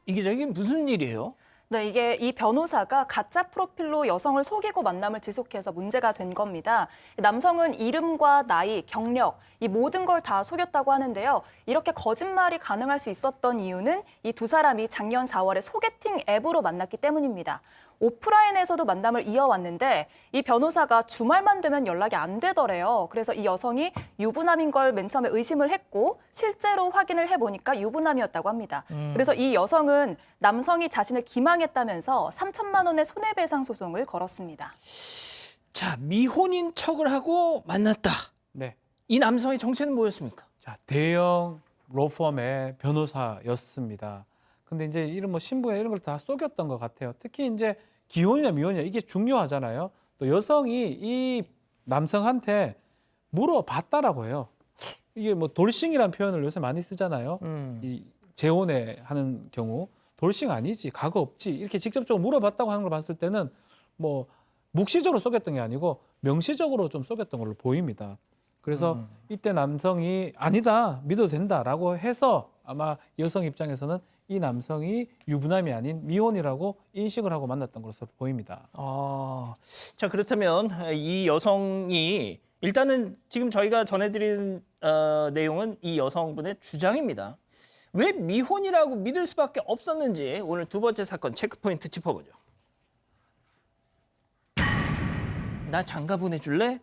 이게 무슨 일이에요? 네, 이게 이 변호사가 가짜 프로필로 여성을 속이고 만남을 지속해서 문제가 된 겁니다. 남성은 이름과 나이, 경력, 이 모든 걸 다 속였다고 하는데요. 이렇게 거짓말이 가능할 수 있었던 이유는 이 두 사람이 작년 4월에 소개팅 앱으로 만났기 때문입니다. 오프라인에서도 만남을 이어왔는데 이 변호사가 주말만 되면 연락이 안 되더래요. 그래서 이 여성이 유부남인 걸 맨 처음에 의심을 했고 실제로 확인을 해보니까 유부남이었다고 합니다. 그래서 이 여성은 남성이 자신을 기망했다면서 3천만 원의 손해배상 소송을 걸었습니다. 자, 미혼인 척을 하고 만났다. 네. 이 남성의 정체는 뭐였습니까? 자, 대형 로펌의 변호사였습니다. 근데 이제 이런 뭐 신부에 이런 걸 다 속였던 것 같아요. 특히 이제 기혼이냐 미혼이냐 이게 중요하잖아요. 또 여성이 이 남성한테 물어봤다라고 해요. 이게 뭐 돌싱이라는 표현을 요새 많이 쓰잖아요. 이 재혼에 하는 경우 돌싱 아니지, 가거 없지 이렇게 직접적으로 물어봤다고 하는 걸 봤을 때는 뭐 묵시적으로 속였던 게 아니고 명시적으로 좀 속였던 걸로 보입니다. 그래서 이때 남성이 아니다, 믿어도 된다라고 해서 아마 여성 입장에서는 이 남성이 유부남이 아닌 미혼이라고 인식을 하고 만났던 것으로 보입니다. 자, 그렇다면 이 여성이 일단은 지금 저희가 전해드린 내용은 이 여성분의 주장입니다. 왜 미혼이라고 믿을 수밖에 없었는지 오늘 두 번째 사건 체크포인트 짚어보죠. 나 장가 보내줄래?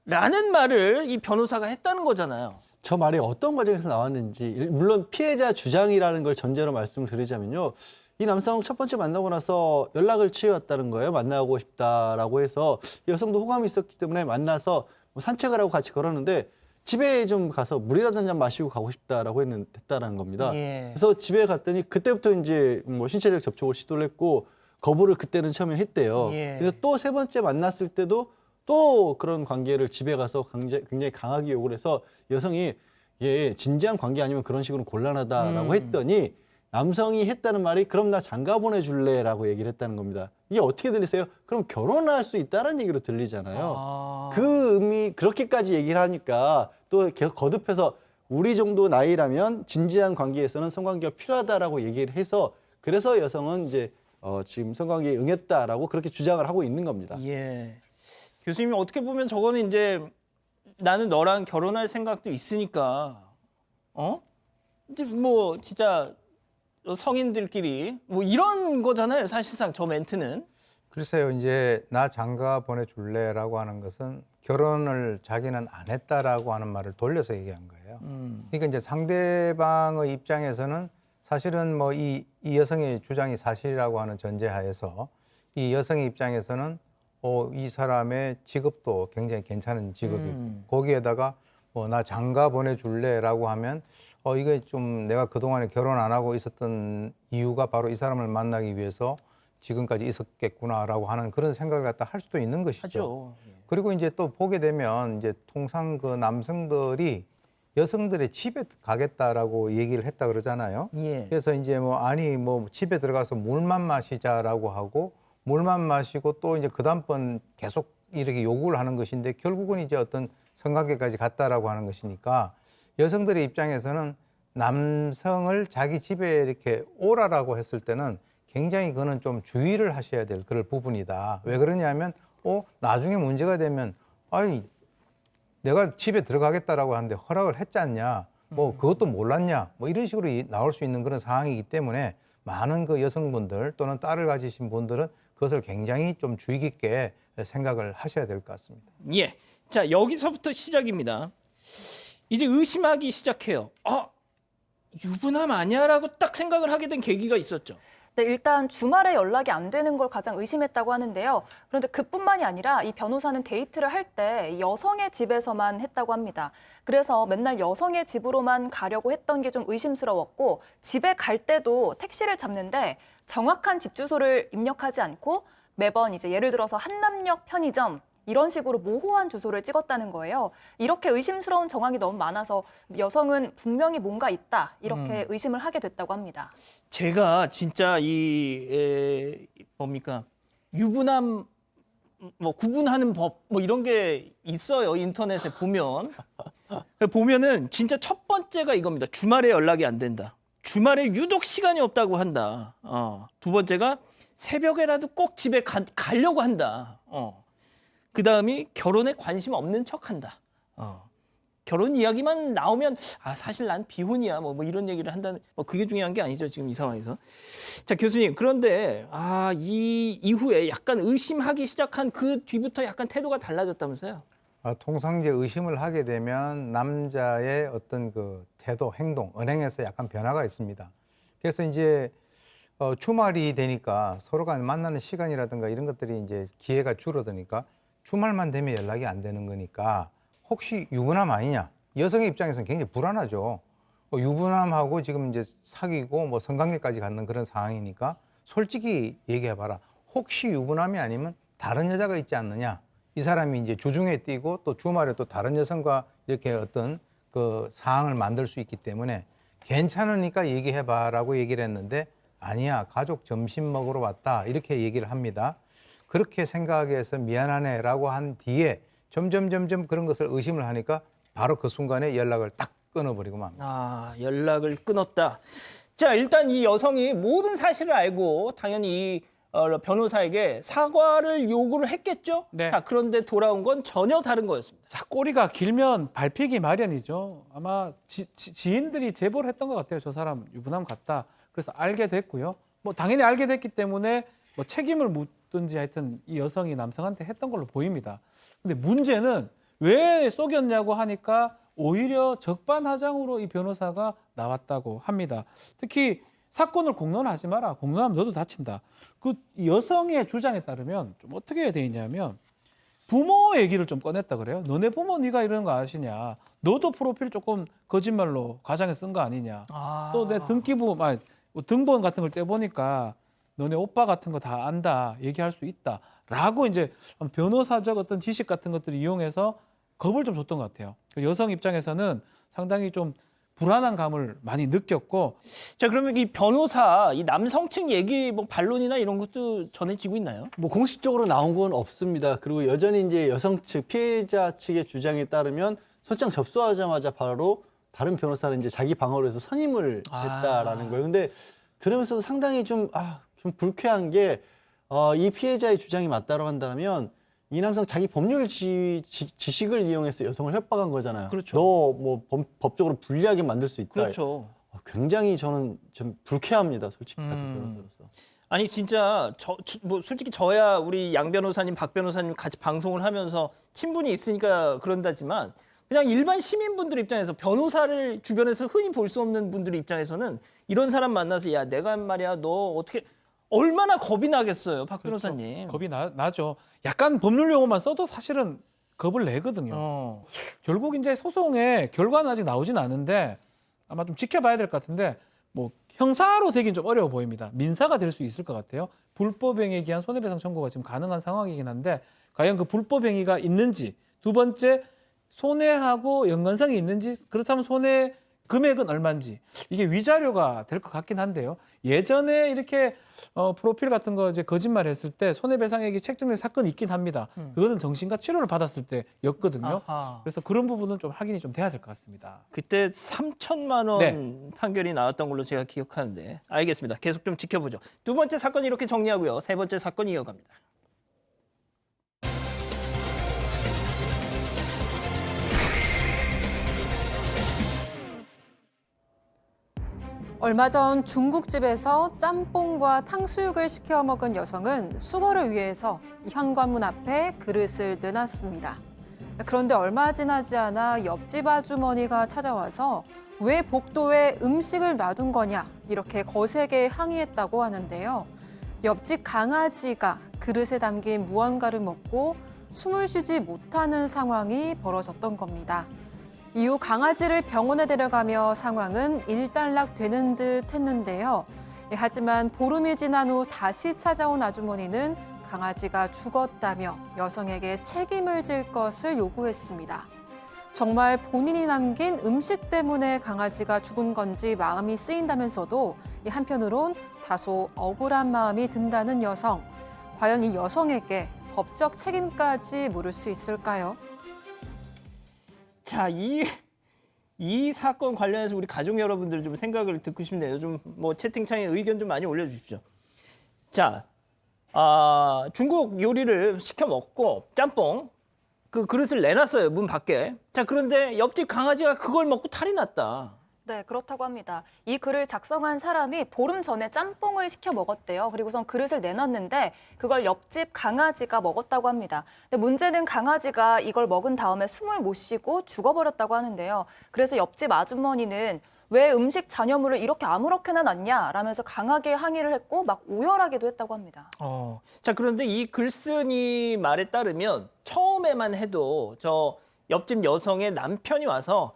라는 말을 이 변호사가 했다는 거잖아요. 저 말이 어떤 과정에서 나왔는지, 물론 피해자 주장이라는 걸 전제로 말씀을 드리자면요. 이 남성 첫 번째 만나고 나서 연락을 취해왔다는 거예요. 만나고 싶다라고 해서 여성도 호감이 있었기 때문에 만나서 뭐 산책을 하고 같이 걸었는데 집에 좀 가서 물이라도 한 잔 마시고 가고 싶다라고 했다는 겁니다. 예. 그래서 집에 갔더니 그때부터 이제 뭐 신체적 접촉을 시도를 했고 거부를 그때는 처음에 했대요. 예. 그래서 또 세 번째 만났을 때도 또 그런 관계를 집에 가서 굉장히 강하게 요구를 해서 여성이 이게 진지한 관계 아니면 그런 식으로 곤란하다라고 했더니 남성이 했다는 말이 그럼 나 장가 보내줄래라고 얘기를 했다는 겁니다. 이게 어떻게 들리세요? 그럼 결혼할 수 있다는 얘기로 들리잖아요. 그 의미 그렇게까지 얘기를 하니까 또 계속 거듭해서 우리 정도 나이라면 진지한 관계에서는 성관계가 필요하다라고 얘기를 해서 그래서 여성은 이제 지금 성관계에 응했다라고 그렇게 주장을 하고 있는 겁니다. 예. 교수님이 어떻게 보면 저거는 이제 나는 너랑 결혼할 생각도 있으니까 이제 뭐 진짜 성인들끼리 뭐 이런 거잖아요. 사실상 저 멘트는. 글쎄요, 이제 나 장가 보내줄래라고 하는 것은 결혼을 자기는 안 했다라고 하는 말을 돌려서 얘기한 거예요. 그러니까 이제 상대방의 입장에서는 사실은 뭐 이 여성의 주장이 사실이라고 하는 전제하에서 이 여성의 입장에서는 이 사람의 직업도 굉장히 괜찮은 직업이고 거기에다가 뭐 나 장가 보내줄래라고 하면 이게 좀 내가 그동안에 결혼 안 하고 있었던 이유가 바로 이 사람을 만나기 위해서 지금까지 있었겠구나라고 하는 그런 생각을 갖다 할 수도 있는 것이죠. 하죠. 그리고 이제 또 보게 되면 이제 통상 그 남성들이 여성들의 집에 가겠다라고 얘기를 했다 그러잖아요. 예. 그래서 이제 뭐 집에 들어가서 물만 마시자라고 하고 물만 마시고 또 이제 그 다음번 계속 이렇게 요구를 하는 것인데 결국은 이제 어떤 성관계까지 갔다라고 하는 것이니까 여성들의 입장에서는 남성을 자기 집에 이렇게 오라라고 했을 때는 굉장히 그거는 좀 주의를 하셔야 될 그럴 부분이다. 왜 그러냐면 나중에 문제가 되면 내가 집에 들어가겠다라고 하는데 허락을 했지 않냐, 뭐 그것도 몰랐냐, 뭐 이런 식으로 나올 수 있는 그런 상황이기 때문에 많은 그 여성분들 또는 딸을 가지신 분들은 그것을 굉장히 좀 주의 깊게 생각을 하셔야 될 것 같습니다. 예. 자, 여기서부터 시작입니다. 이제 의심하기 시작해요. 유부남 아니야라고 딱 생각을 하게 된 계기가 있었죠. 네, 일단 주말에 연락이 안 되는 걸 가장 의심했다고 하는데요. 그런데 그뿐만이 아니라 이 변호사는 데이트를 할 때 여성의 집에서만 했다고 합니다. 그래서 맨날 여성의 집으로만 가려고 했던 게 좀 의심스러웠고 집에 갈 때도 택시를 잡는데 정확한 집 주소를 입력하지 않고 매번 이제 예를 들어서 한남역 편의점 이런 식으로 모호한 주소를 찍었다는 거예요. 이렇게 의심스러운 정황이 너무 많아서 여성은 분명히 뭔가 있다 이렇게 의심을 하게 됐다고 합니다. 제가 진짜 뭡니까 유부남 뭐 구분하는 법 뭐 이런 게 있어요. 인터넷에 보면은 진짜 첫 번째가 이겁니다. 주말에 연락이 안 된다. 주말에 유독 시간이 없다고 한다. 두 번째가 새벽에라도 꼭 집에 가려고 한다. 그다음이 결혼에 관심 없는 척한다. 결혼 이야기만 나오면 사실 난 비혼이야 뭐 이런 얘기를 한다는 그게 중요한 게 아니죠 지금 이 상황에서. 자 교수님 그런데 이 이후에 약간 의심하기 시작한 그 뒤부터 약간 태도가 달라졌다면서요? 통상 이제 의심을 하게 되면 남자의 어떤 그 태도, 행동, 언행에서 약간 변화가 있습니다. 그래서 이제 주말이 되니까 서로가 만나는 시간이라든가 이런 것들이 이제 기회가 줄어드니까 주말만 되면 연락이 안 되는 거니까 혹시 유부남 아니냐? 여성의 입장에서는 굉장히 불안하죠. 유부남하고 지금 이제 사귀고 뭐 성관계까지 갖는 그런 상황이니까 솔직히 얘기해봐라. 혹시 유부남이 아니면 다른 여자가 있지 않느냐? 이 사람이 이제 주중에 뛰고 또 주말에 또 다른 여성과 이렇게 어떤 그 상황을 만들 수 있기 때문에 괜찮으니까 얘기해봐라고 얘기를 했는데 아니야, 가족 점심 먹으러 왔다 이렇게 얘기를 합니다. 그렇게 생각해서 미안하네라고 한 뒤에 점점 그런 것을 의심을 하니까 바로 그 순간에 연락을 딱 끊어버리고 맙니다. 연락을 끊었다. 자, 일단 이 여성이 모든 사실을 알고 당연히 이 변호사에게 사과를 요구를 했겠죠? 네. 자, 그런데 돌아온 건 전혀 다른 거였습니다. 자, 꼬리가 길면 밟히기 마련이죠. 아마 지인들이 제보를 했던 것 같아요. 저 사람 유부남 같다. 그래서 알게 됐고요. 뭐 당연히 알게 됐기 때문에 뭐 책임을 묻든지 하여튼 이 여성이 남성한테 했던 걸로 보입니다. 근데 문제는 왜 속였냐고 하니까 오히려 적반하장으로 이 변호사가 나왔다고 합니다. 특히 사건을 공론하지 마라. 공론하면 너도 다친다. 그 여성의 주장에 따르면 좀 어떻게 돼 있냐면 부모 얘기를 좀 꺼냈다 그래요. 너네 부모 네가 이러는 거 아시냐. 너도 프로필 조금 거짓말로 과장해 쓴 거 아니냐. 또 내 등기부, 등본 같은 걸 떼보니까 너네 오빠 같은 거 다 안다. 얘기할 수 있다. 라고 이제 변호사적 어떤 지식 같은 것들을 이용해서 겁을 좀 줬던 것 같아요. 여성 입장에서는 상당히 좀 불안한 감을 많이 느꼈고. 자, 그러면 이 변호사, 이 남성 측 얘기 뭐 반론이나 이런 것도 전해지고 있나요? 뭐 공식적으로 나온 건 없습니다. 그리고 여전히 이제 여성 측, 피해자 측의 주장에 따르면 소장 접수하자마자 바로 다른 변호사를 이제 자기 방어로 해서 선임을 했다라는 거예요. 근데 들으면서도 상당히 좀 불쾌한 게 이 피해자의 주장이 맞다고 한다면 이 남성 자기 법률 지식을 이용해서 여성을 협박한 거잖아요. 그렇죠. 너 뭐 법적으로 불리하게 만들 수 있다. 그렇죠. 굉장히 저는 좀 불쾌합니다. 솔직히 같은 변호사로서. 아니 진짜 뭐 솔직히 저야 우리 양 변호사님, 박 변호사님 같이 방송을 하면서 친분이 있으니까 그런다지만 그냥 일반 시민분들 입장에서 변호사를 주변에서 흔히 볼 수 없는 분들 입장에서는 이런 사람 만나서 야 내가 말이야 너 어떻게 얼마나 겁이 나겠어요, 박 변호사님. 겁이 나죠. 약간 법률 용어만 써도 사실은 겁을 내거든요. 결국 이제 소송의 결과는 아직 나오진 않은데 아마 좀 지켜봐야 될 것 같은데 뭐 형사로 되긴 좀 어려워 보입니다. 민사가 될 수 있을 것 같아요. 불법행위에 기한 손해배상 청구가 지금 가능한 상황이긴 한데 과연 그 불법행위가 있는지, 두 번째 손해하고 연관성이 있는지, 그렇다면 손해 금액은 얼마인지 이게 위자료가 될 것 같긴 한데요. 예전에 이렇게 프로필 같은 거 이제 거짓말했을 때 손해배상액이 책정된 사건이 있긴 합니다. 그거는 정신과 치료를 받았을 때였거든요. 그래서 그런 부분은 좀 확인이 좀 돼야 될 것 같습니다. 그때 3천만 원 네. 판결이 나왔던 걸로 제가 기억하는데 알겠습니다. 계속 좀 지켜보죠. 두 번째 사건 이렇게 정리하고요. 세 번째 사건 이어갑니다. 얼마 전 중국집에서 짬뽕과 탕수육을 시켜 먹은 여성은 수거를 위해서 현관문 앞에 그릇을 내놨습니다. 그런데 얼마 지나지 않아 옆집 아주머니가 찾아와서 왜 복도에 음식을 놔둔 거냐 이렇게 거세게 항의했다고 하는데요. 옆집 강아지가 그릇에 담긴 무언가를 먹고 숨을 쉬지 못하는 상황이 벌어졌던 겁니다. 이후 강아지를 병원에 데려가며 상황은 일단락되는 듯 했는데요. 하지만 보름이 지난 후 다시 찾아온 아주머니는 강아지가 죽었다며 여성에게 책임을 질 것을 요구했습니다. 정말 본인이 남긴 음식 때문에 강아지가 죽은 건지 마음이 쓰인다면서도 한편으론 다소 억울한 마음이 든다는 여성. 과연 이 여성에게 법적 책임까지 물을 수 있을까요? 자, 이 사건 관련해서 우리 가족 여러분들 좀 생각을 듣고 싶네요. 좀 뭐 채팅창에 의견 좀 많이 올려주십시오. 자, 중국 요리를 시켜 먹고 짬뽕 그 그릇을 내놨어요, 문 밖에. 자, 그런데 옆집 강아지가 그걸 먹고 탈이 났다. 네, 그렇다고 합니다. 이 글을 작성한 사람이 보름 전에 짬뽕을 시켜 먹었대요. 그리고선 그릇을 내놨는데 그걸 옆집 강아지가 먹었다고 합니다. 근데 문제는 강아지가 이걸 먹은 다음에 숨을 못 쉬고 죽어버렸다고 하는데요. 그래서 옆집 아주머니는 왜 음식 잔여물을 이렇게 아무렇게나 놨냐 라면서 강하게 항의를 했고 막 오열하기도 했다고 합니다. 자, 그런데 이 글쓴이 말에 따르면 처음에만 해도 저 옆집 여성의 남편이 와서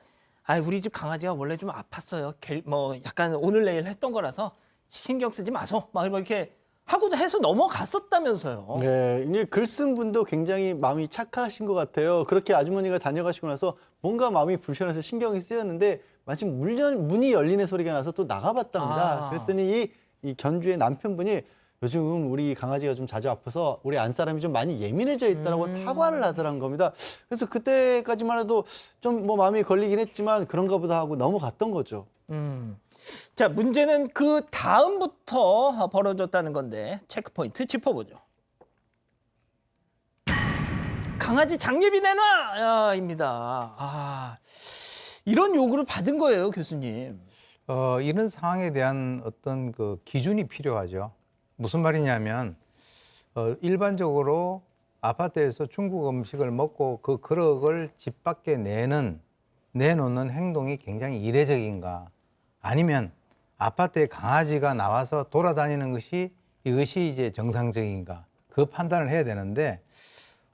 우리 집 강아지가 원래 좀 아팠어요. 뭐 약간 오늘 내일 했던 거라서 신경 쓰지 마소. 막 이렇게 하고도 해서 넘어갔었다면서요. 네, 이제 글 쓴 분도 굉장히 마음이 착하신 것 같아요. 그렇게 아주머니가 다녀가시고 나서 뭔가 마음이 불편해서 신경이 쓰였는데 마침 문이 열리는 소리가 나서 또 나가봤답니다. 그랬더니 이 견주의 남편분이 요즘 우리 강아지가 좀 자주 아파서 우리 안사람이 좀 많이 예민해져 있다라고 사과를 하더란 겁니다. 그래서 그때까지만 해도 좀 뭐 마음이 걸리긴 했지만 그런가 보다 하고 넘어갔던 거죠. 자, 문제는 그 다음부터 벌어졌다는 건데 체크포인트 짚어보죠. 강아지 장례비 내놔!입니다. 이런 요구를 받은 거예요, 교수님. 이런 상황에 대한 어떤 그 기준이 필요하죠. 무슨 말이냐면 일반적으로 아파트에서 중국 음식을 먹고 그 그릇을 집 밖에 내놓는 행동이 굉장히 이례적인가, 아니면 아파트에 강아지가 나와서 돌아다니는 것이 이것이 이제 정상적인가, 그 판단을 해야 되는데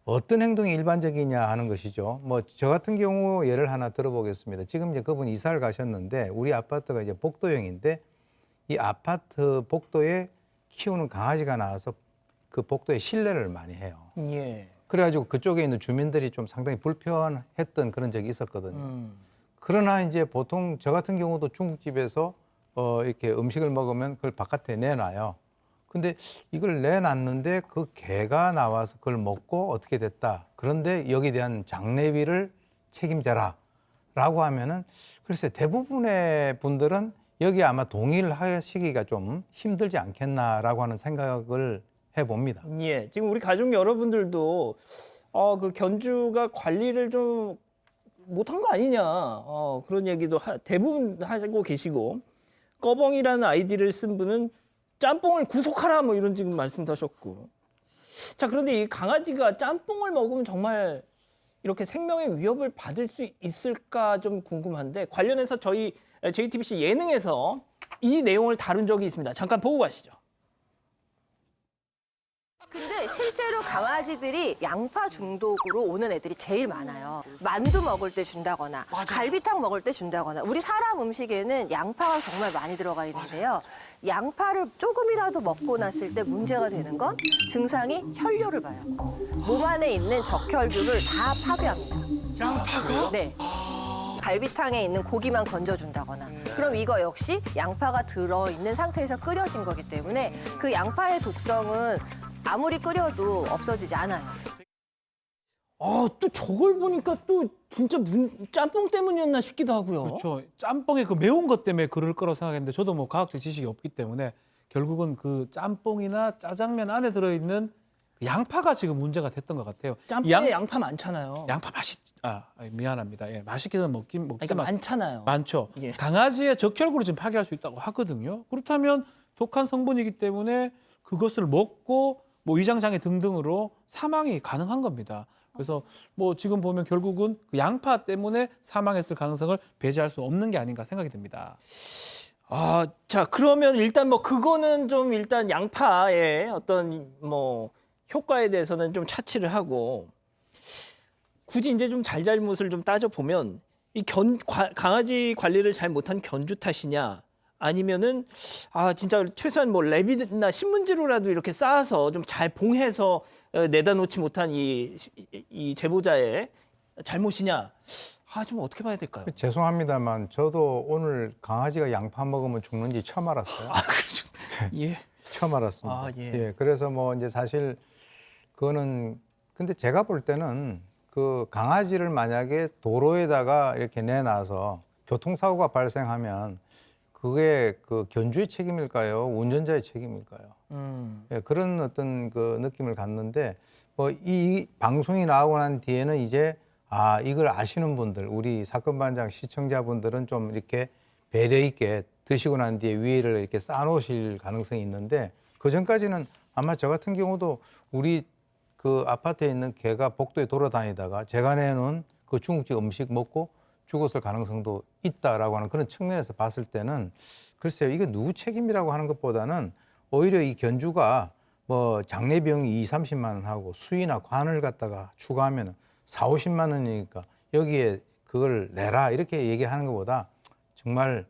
어떤 행동이 일반적이냐 하는 것이죠. 뭐 저 같은 경우 예를 하나 들어보겠습니다. 지금 이제 그분이 이사를 가셨는데 우리 아파트가 이제 복도형인데 이 아파트 복도에 키우는 강아지가 나와서 그 복도에 실내를 많이 해요. 예. 그래가지고 그쪽에 있는 주민들이 좀 상당히 불편했던 그런 적이 있었거든요. 그러나 이제 보통 저 같은 경우도 중국집에서 이렇게 음식을 먹으면 그걸 바깥에 내놔요. 근데 이걸 내놨는데 그 개가 나와서 그걸 먹고 어떻게 됐다. 그런데 여기에 대한 장례비를 책임져라 라고 하면은 글쎄 대부분의 분들은 여기 아마 동의를 하시기가 좀 힘들지 않겠나라고 하는 생각을 해봅니다. 예, 지금 우리 가족 여러분들도 그 견주가 관리를 좀 못한 거 아니냐 그런 얘기도 대부분 하고 계시고, 꺼벙이라는 아이디를 쓴 분은 짬뽕을 구속하라 뭐 이런 지금 말씀도 하셨고. 자, 그런데 이 강아지가 짬뽕을 먹으면 정말 이렇게 생명의 위협을 받을 수 있을까 좀 궁금한데, 관련해서 저희 JTBC 예능에서 이 내용을 다룬 적이 있습니다. 잠깐 보고 가시죠. 근데 실제로 강아지들이 양파 중독으로 오는 애들이 제일 많아요. 만두 먹을 때 준다거나 갈비탕 먹을 때 준다거나, 우리 사람 음식에는 양파가 정말 많이 들어가 있는데요. 양파를 조금이라도 먹고 났을 때 문제가 되는 건 증상이 혈뇨를 봐요. 몸 안에 있는 적혈구를 다 파괴합니다. 양파가? 네. 갈비탕에 있는 고기만 건져준다거나, 그럼 이거 역시 양파가 들어있는 상태에서 끓여진 거기 때문에 그 양파의 독성은 아무리 끓여도 없어지지 않아요. 또 저걸 보니까 또 진짜 짬뽕 때문이었나 싶기도 하고요. 그렇죠. 짬뽕의 그 매운 것 때문에 그럴 거라고 생각했는데, 저도 뭐 과학적 지식이 없기 때문에 결국은 그 짬뽕이나 짜장면 안에 들어있는 양파가 지금 문제가 됐던 것 같아요. 짬뽕에 양파 많잖아요. 양파 미안합니다. 예, 맛있게는 먹긴 그러니까 많잖아요. 많죠. 예. 강아지의 적혈구를 지금 파괴할 수 있다고 하거든요. 그렇다면 독한 성분이기 때문에 그것을 먹고 뭐 위장장애 등등으로 사망이 가능한 겁니다. 그래서 뭐 지금 보면 결국은 그 양파 때문에 사망했을 가능성을 배제할 수 없는 게 아닌가 생각이 듭니다. 자, 그러면 일단 뭐 그거는 좀 일단 양파의 어떤 뭐 효과에 대해서는 좀 차치를 하고, 굳이 이제 좀 잘잘못을 좀 따져보면 이 강아지 관리를 잘 못한 견주 탓이냐, 아니면은 진짜 최소한 뭐 랩이나 신문지로라도 이렇게 쌓아서 좀 잘 봉해서 내다 놓지 못한 이 제보자의 잘못이냐? 좀 어떻게 봐야 될까요? 죄송합니다만 저도 오늘 강아지가 양파 먹으면 죽는지 처음 알았어요. 그렇죠. 예. 처음 알았습니다. 예. 그래서 뭐 이제 사실 그거는 근데 제가 볼 때는 그 강아지를 만약에 도로에다가 이렇게 내놔서 교통사고가 발생하면 그게 그 견주의 책임일까요? 운전자의 책임일까요? 예, 그런 어떤 그 느낌을 갖는데 뭐 이 방송이 나오고 난 뒤에는 이제 이걸 아시는 분들, 우리 사건 반장 시청자분들은 좀 이렇게 배려 있게 드시고 난 뒤에 위에를 이렇게 쌓아놓으실 가능성이 있는데 그 전까지는 아마 저 같은 경우도 우리 그 아파트에 있는 개가 복도에 돌아다니다가 제가 내놓은 그 중국집 음식 먹고 죽었을 가능성도 있다라고 하는 그런 측면에서 봤을 때는 글쎄요, 이게 누구 책임이라고 하는 것보다는 오히려 이 견주가 뭐 장례 비용이 20-30만 원 하고 수의나 관을 갖다가 추가하면 40-50만 원이니까 여기에 그걸 내라 이렇게 얘기하는 것보다 정말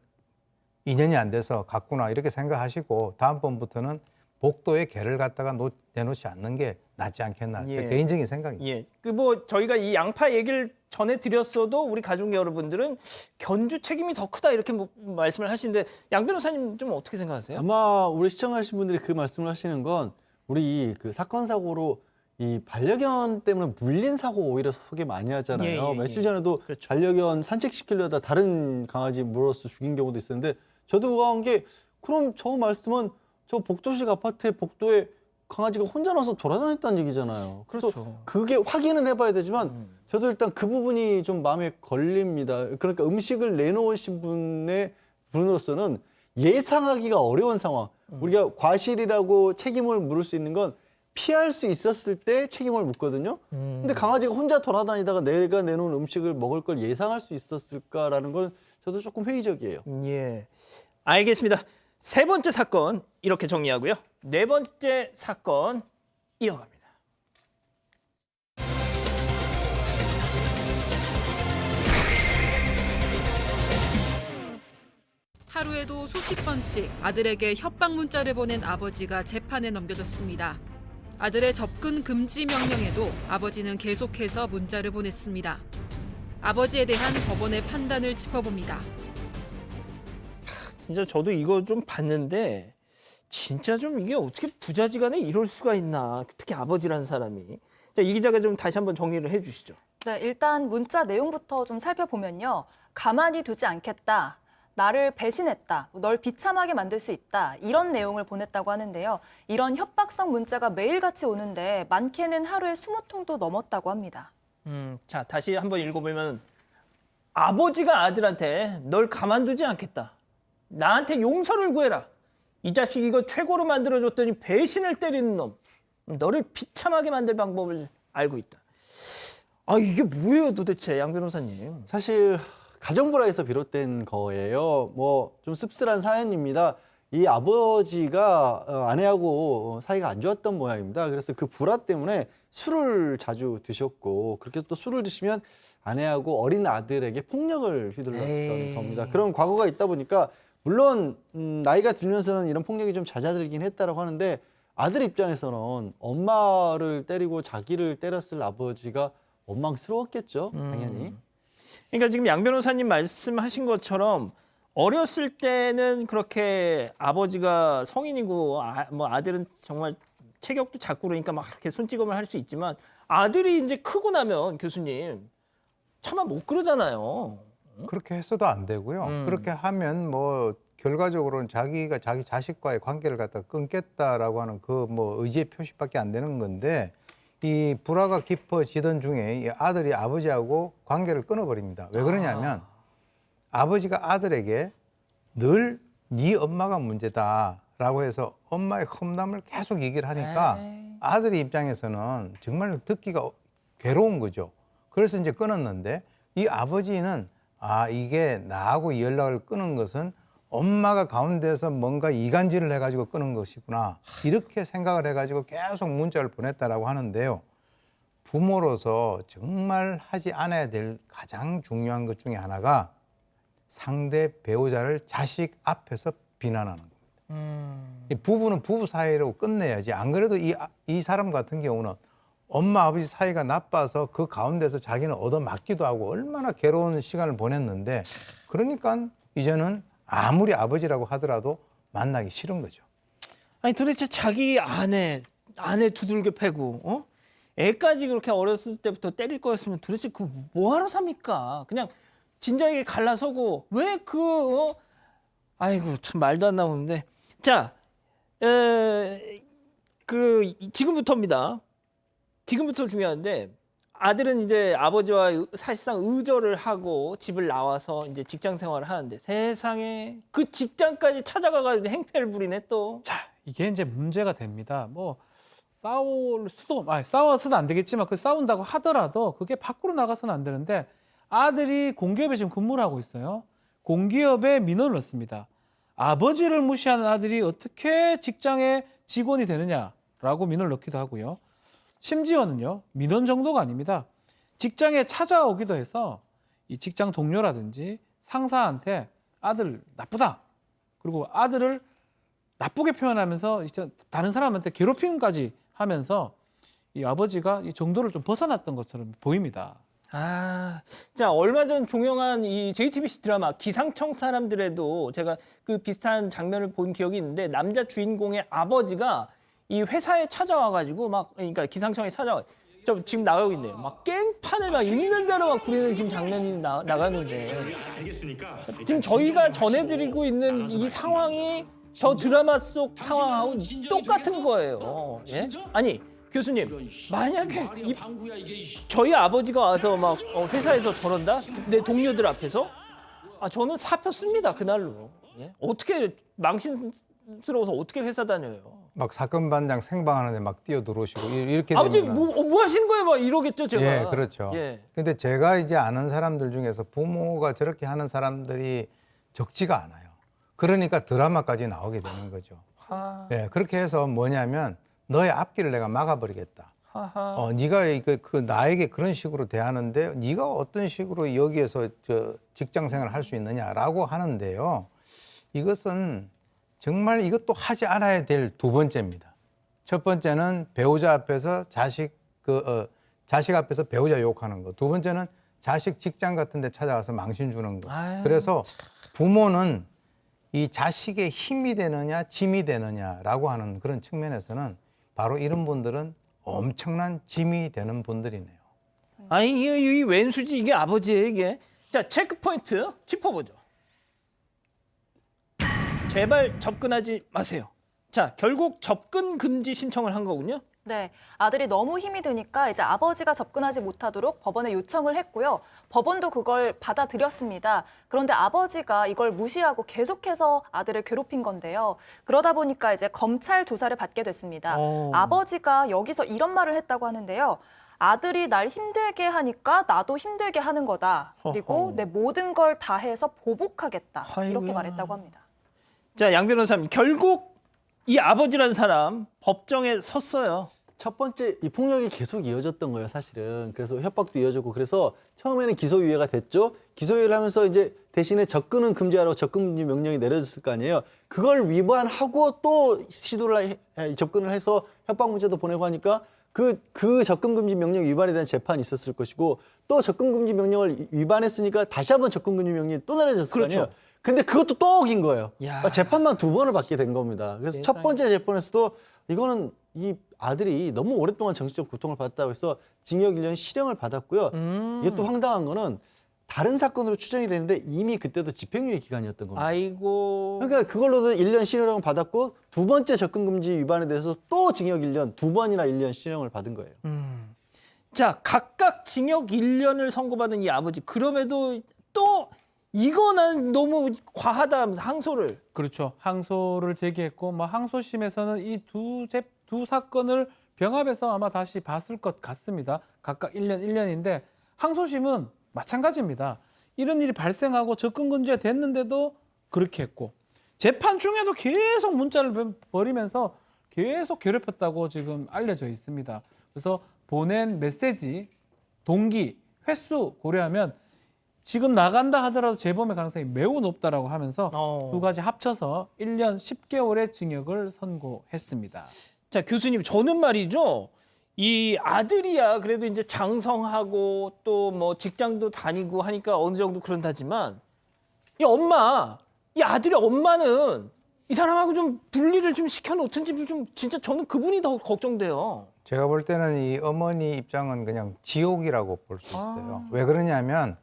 인연이 안 돼서 갔구나 이렇게 생각하시고 다음번부터는 복도에 개를 갖다가 내놓지 않는 게 낫지 않겠나. 제 개인적인 생각입니다. 예. 뭐 저희가 이 양파 얘기를 전해드렸어도 우리 가족 여러분들은 견주 책임이 더 크다 이렇게 말씀을 하시는데 양 변호사님 좀 어떻게 생각하세요? 아마 우리 시청하신 분들이 그 말씀을 하시는 건 우리 그 사건 사고로 이 반려견 때문에 물린 사고 오히려 소개 많이 하잖아요. 며칠 전에도 그렇죠. 반려견 산책시키려다 다른 강아지 물어서 죽인 경우도 있었는데 저도 의아한 게 그럼 저 말씀은 저 복도식 아파트의 복도에 강아지가 혼자 나서 돌아다녔다는 얘기잖아요. 그래서 그렇죠. 그게 확인은 해봐야 되지만 저도 일단 그 부분이 좀 마음에 걸립니다. 그러니까 음식을 내놓으신 분으로서는 예상하기가 어려운 상황. 우리가 과실이라고 책임을 물을 수 있는 건 피할 수 있었을 때 책임을 묻거든요. 근데 강아지가 혼자 돌아다니다가 내가 내놓은 음식을 먹을 걸 예상할 수 있었을까라는 건 저도 조금 회의적이에요. 예, 알겠습니다. 세 번째 사건 이렇게 정리하고요. 네 번째 사건 이어갑니다. 하루에도 수십 번씩 아들에게 협박 문자를 보낸 아버지가 재판에 넘겨졌습니다. 아들의 접근 금지 명령에도 아버지는 계속해서 문자를 보냈습니다. 아버지에 대한 법원의 판단을 짚어봅니다. 진짜 저도 이거 좀 봤는데 진짜 좀 이게 어떻게 부자지간에 이럴 수가 있나. 특히 아버지라는 사람이. 자, 이 기자가 좀 다시 한번 정리를 해 주시죠. 네, 일단 문자 내용부터 좀 살펴보면요. 가만히 두지 않겠다. 나를 배신했다. 널 비참하게 만들 수 있다. 이런 내용을 보냈다고 하는데요. 이런 협박성 문자가 매일같이 오는데 많게는 하루에 20통도 넘었다고 합니다. 자, 다시 한번 읽어보면 아버지가 아들한테 널 가만두지 않겠다. 나한테 용서를 구해라. 이 자식 이거 최고로 만들어줬더니 배신을 때리는 놈. 너를 비참하게 만들 방법을 알고 있다. 이게 뭐예요 도대체 양 변호사님. 사실 가정불화에서 비롯된 거예요. 뭐 좀 씁쓸한 사연입니다. 이 아버지가 아내하고 사이가 안 좋았던 모양입니다. 그래서 그 불화 때문에 술을 자주 드셨고 그렇게 또 술을 드시면 아내하고 어린 아들에게 폭력을 휘둘렀던 겁니다. 그런 과거가 있다 보니까 물론 나이가 들면서는 이런 폭력이 좀 잦아들긴 했다라고 하는데 아들 입장에서는 엄마를 때리고 자기를 때렸을 아버지가 원망스러웠겠죠, 당연히. 그러니까 지금 양 변호사님 말씀하신 것처럼 어렸을 때는 그렇게 아버지가 성인이고 뭐 아들은 정말 체격도 작고 그러니까 막 이렇게 손찌검을 할 수 있지만 아들이 이제 크고 나면 교수님 차마 못 그러잖아요. 그렇게 했어도 안 되고요. 그렇게 하면 뭐 결과적으로는 자기가 자기 자식과의 관계를 갖다 끊겠다라고 하는 그 뭐 의지의 표시밖에 안 되는 건데 이 불화가 깊어지던 중에 이 아들이 아버지하고 관계를 끊어버립니다. 왜 그러냐면 아버지가 아들에게 늘 네 엄마가 문제다라고 해서 엄마의 험담을 계속 얘기를 하니까 아들의 입장에서는 정말 듣기가 괴로운 거죠. 그래서 이제 끊었는데 이 아버지는 이게 나하고 연락을 끊은 것은 엄마가 가운데서 뭔가 이간질을 해가지고 끊은 것이구나. 이렇게 생각을 해가지고 계속 문자를 보냈다라고 하는데요. 부모로서 정말 하지 않아야 될 가장 중요한 것 중에 하나가 상대 배우자를 자식 앞에서 비난하는 겁니다. 이 부부는 부부 사이로 끝내야지. 안 그래도 이 사람 같은 경우는 엄마 아버지 사이가 나빠서 그 가운데서 자기는 얻어맞기도 하고 얼마나 괴로운 시간을 보냈는데 그러니까 이제는 아무리 아버지라고 하더라도 만나기 싫은 거죠. 아니 도대체 자기 아내 두들겨 패고 애까지 그렇게 어렸을 때부터 때릴 거였으면 도대체 그 뭐하러 삽니까? 그냥 진작에 갈라서고 왜 아이고 참 말도 안 나오는데 자 지금부터입니다. 지금부터 중요한데 아들은 이제 아버지와 사실상 의절을 하고 집을 나와서 이제 직장 생활을 하는데 세상에 그 직장까지 찾아가가지고 행패를 부리네 또. 자, 이게 이제 문제가 됩니다. 뭐 싸워서는 안 되겠지만 그 싸운다고 하더라도 그게 밖으로 나가서는 안 되는데 아들이 공기업에 지금 근무를 하고 있어요. 공기업에 민원을 넣습니다. 아버지를 무시하는 아들이 어떻게 직장의 직원이 되느냐라고 민원을 넣기도 하고요. 심지어는요, 민원 정도가 아닙니다. 직장에 찾아오기도 해서 이 직장 동료라든지 상사한테 아들 나쁘다. 그리고 아들을 나쁘게 표현하면서 다른 사람한테 괴롭힘까지 하면서 이 아버지가 이 정도를 좀 벗어났던 것처럼 보입니다. 자, 얼마 전 종영한 이 JTBC 드라마 기상청 사람들에도 제가 그 비슷한 장면을 본 기억이 있는데 남자 주인공의 아버지가 이 회사에 찾아와가지고 그러니까 기상청에 찾아와. 지금 나가고 있네요. 막 깽판을 막 있는 대로 막 부리는 지금 장면이 나가는데 지금 저희가 전해드리고 있는 이 상황이 저 드라마 속 상황하고 똑같은 거예요. 예? 아니 교수님 만약에 저희 아버지가 와서 막 회사에서 저런다? 내 동료들 앞에서? 저는 사표 씁니다 그날로. 예? 어떻게 망신스러워서 어떻게 회사 다녀요? 막 사건 반장 생방하는데 막 뛰어 들어오시고 이렇게 아버지 되면 뭐 하신 거예요? 막 이러겠죠 제가. 예, 그렇죠. 예. 근데 제가 이제 아는 사람들 중에서 부모가 저렇게 하는 사람들이 적지가 않아요. 그러니까 드라마까지 나오게 되는 거죠. 예, 그렇게 해서 뭐냐면 너의 앞길을 내가 막아버리겠다. 네가 나에게 그런 식으로 대하는데 네가 어떤 식으로 여기에서 직장 생활을 할 수 있느냐라고 하는데요. 이것은 정말 이것도 하지 않아야 될 두 번째입니다. 첫 번째는 배우자 앞에서 자식 앞에서 배우자 욕하는 거. 두 번째는 자식 직장 같은 데 찾아가서 망신 주는 거. 그래서 부모는 이 자식의 힘이 되느냐 짐이 되느냐라고 하는 그런 측면에서는 바로 이런 분들은 엄청난 짐이 되는 분들이네요. 아니 이 왼수지 이게 아버지예요 이게. 자 체크 포인트 짚어보죠. 제발 접근하지 마세요. 자 결국 접근 금지 신청을 한 거군요. 네, 아들이 너무 힘이 드니까 이제 아버지가 접근하지 못하도록 법원에 요청을 했고요. 법원도 그걸 받아들였습니다. 그런데 아버지가 이걸 무시하고 계속해서 아들을 괴롭힌 건데요. 그러다 보니까 이제 검찰 조사를 받게 됐습니다. 아버지가 여기서 이런 말을 했다고 하는데요. 아들이 날 힘들게 하니까 나도 힘들게 하는 거다. 그리고 내 모든 걸 다 해서 보복하겠다. 이렇게 말했다고 합니다. 자, 양 변호사님 결국 이 아버지라는 사람 법정에 섰어요. 첫 번째 이 폭력이 계속 이어졌던 거예요, 사실은. 그래서 협박도 이어졌고 그래서 처음에는 기소유예가 됐죠. 기소유예를 하면서 이제 대신에 접근은 금지하라고 접근 금지 명령이 내려졌을 거 아니에요. 그걸 위반하고 또 접근을 해서 협박 문자도 보내고 하니까 그 접근 금지 명령 위반에 대한 재판이 있었을 것이고 또 접근 금지 명령을 위반했으니까 다시 한번 접근 금지 명령이 또 내려졌을 거 아니에요. 근데 그것도 또 어긴 거예요. 그러니까 재판만 2번을 받게 된 겁니다. 그래서 첫 번째 재판에서도 이거는 이 아들이 너무 오랫동안 정신적 고통을 받았다고 해서 징역 1년 실형을 받았고요. 이게 또 황당한 거는 다른 사건으로 추정이 되는데 이미 그때도 집행유예 기간이었던 겁니다. 아이고. 그러니까 그걸로도 1년 실형을 받았고 두 번째 접근 금지 위반에 대해서 또 징역 1년, 2번이나 1년 실형을 받은 거예요. 자, 각각 징역 1년을 선고받은 이 아버지. 그럼에도 또 이거는 너무 과하다 하면서 항소를. 그렇죠. 항소를 제기했고 항소심에서는 이 두 사건을 병합해서 아마 다시 봤을 것 같습니다. 각각 1년인데 항소심은 마찬가지입니다. 이런 일이 발생하고 접근 금지가 됐는데도 그렇게 했고 재판 중에도 계속 문자를 버리면서 계속 괴롭혔다고 지금 알려져 있습니다. 그래서 보낸 메시지, 동기, 횟수 고려하면 지금 나간다 하더라도 재범의 가능성이 매우 높다라고 하면서 두 가지 합쳐서 1년 10개월의 징역을 선고했습니다. 자, 교수님, 저는 말이죠. 이 아들이야 그래도 이제 장성하고 또 뭐 직장도 다니고 하니까 어느 정도 그런다지만 이 엄마, 이 아들의 엄마는 이 사람하고 좀 분리를 좀 시켜놓든지 좀 진짜 저는 그분이 더 걱정돼요. 제가 볼 때는 이 어머니 입장은 그냥 지옥이라고 볼 수 있어요. 왜 그러냐면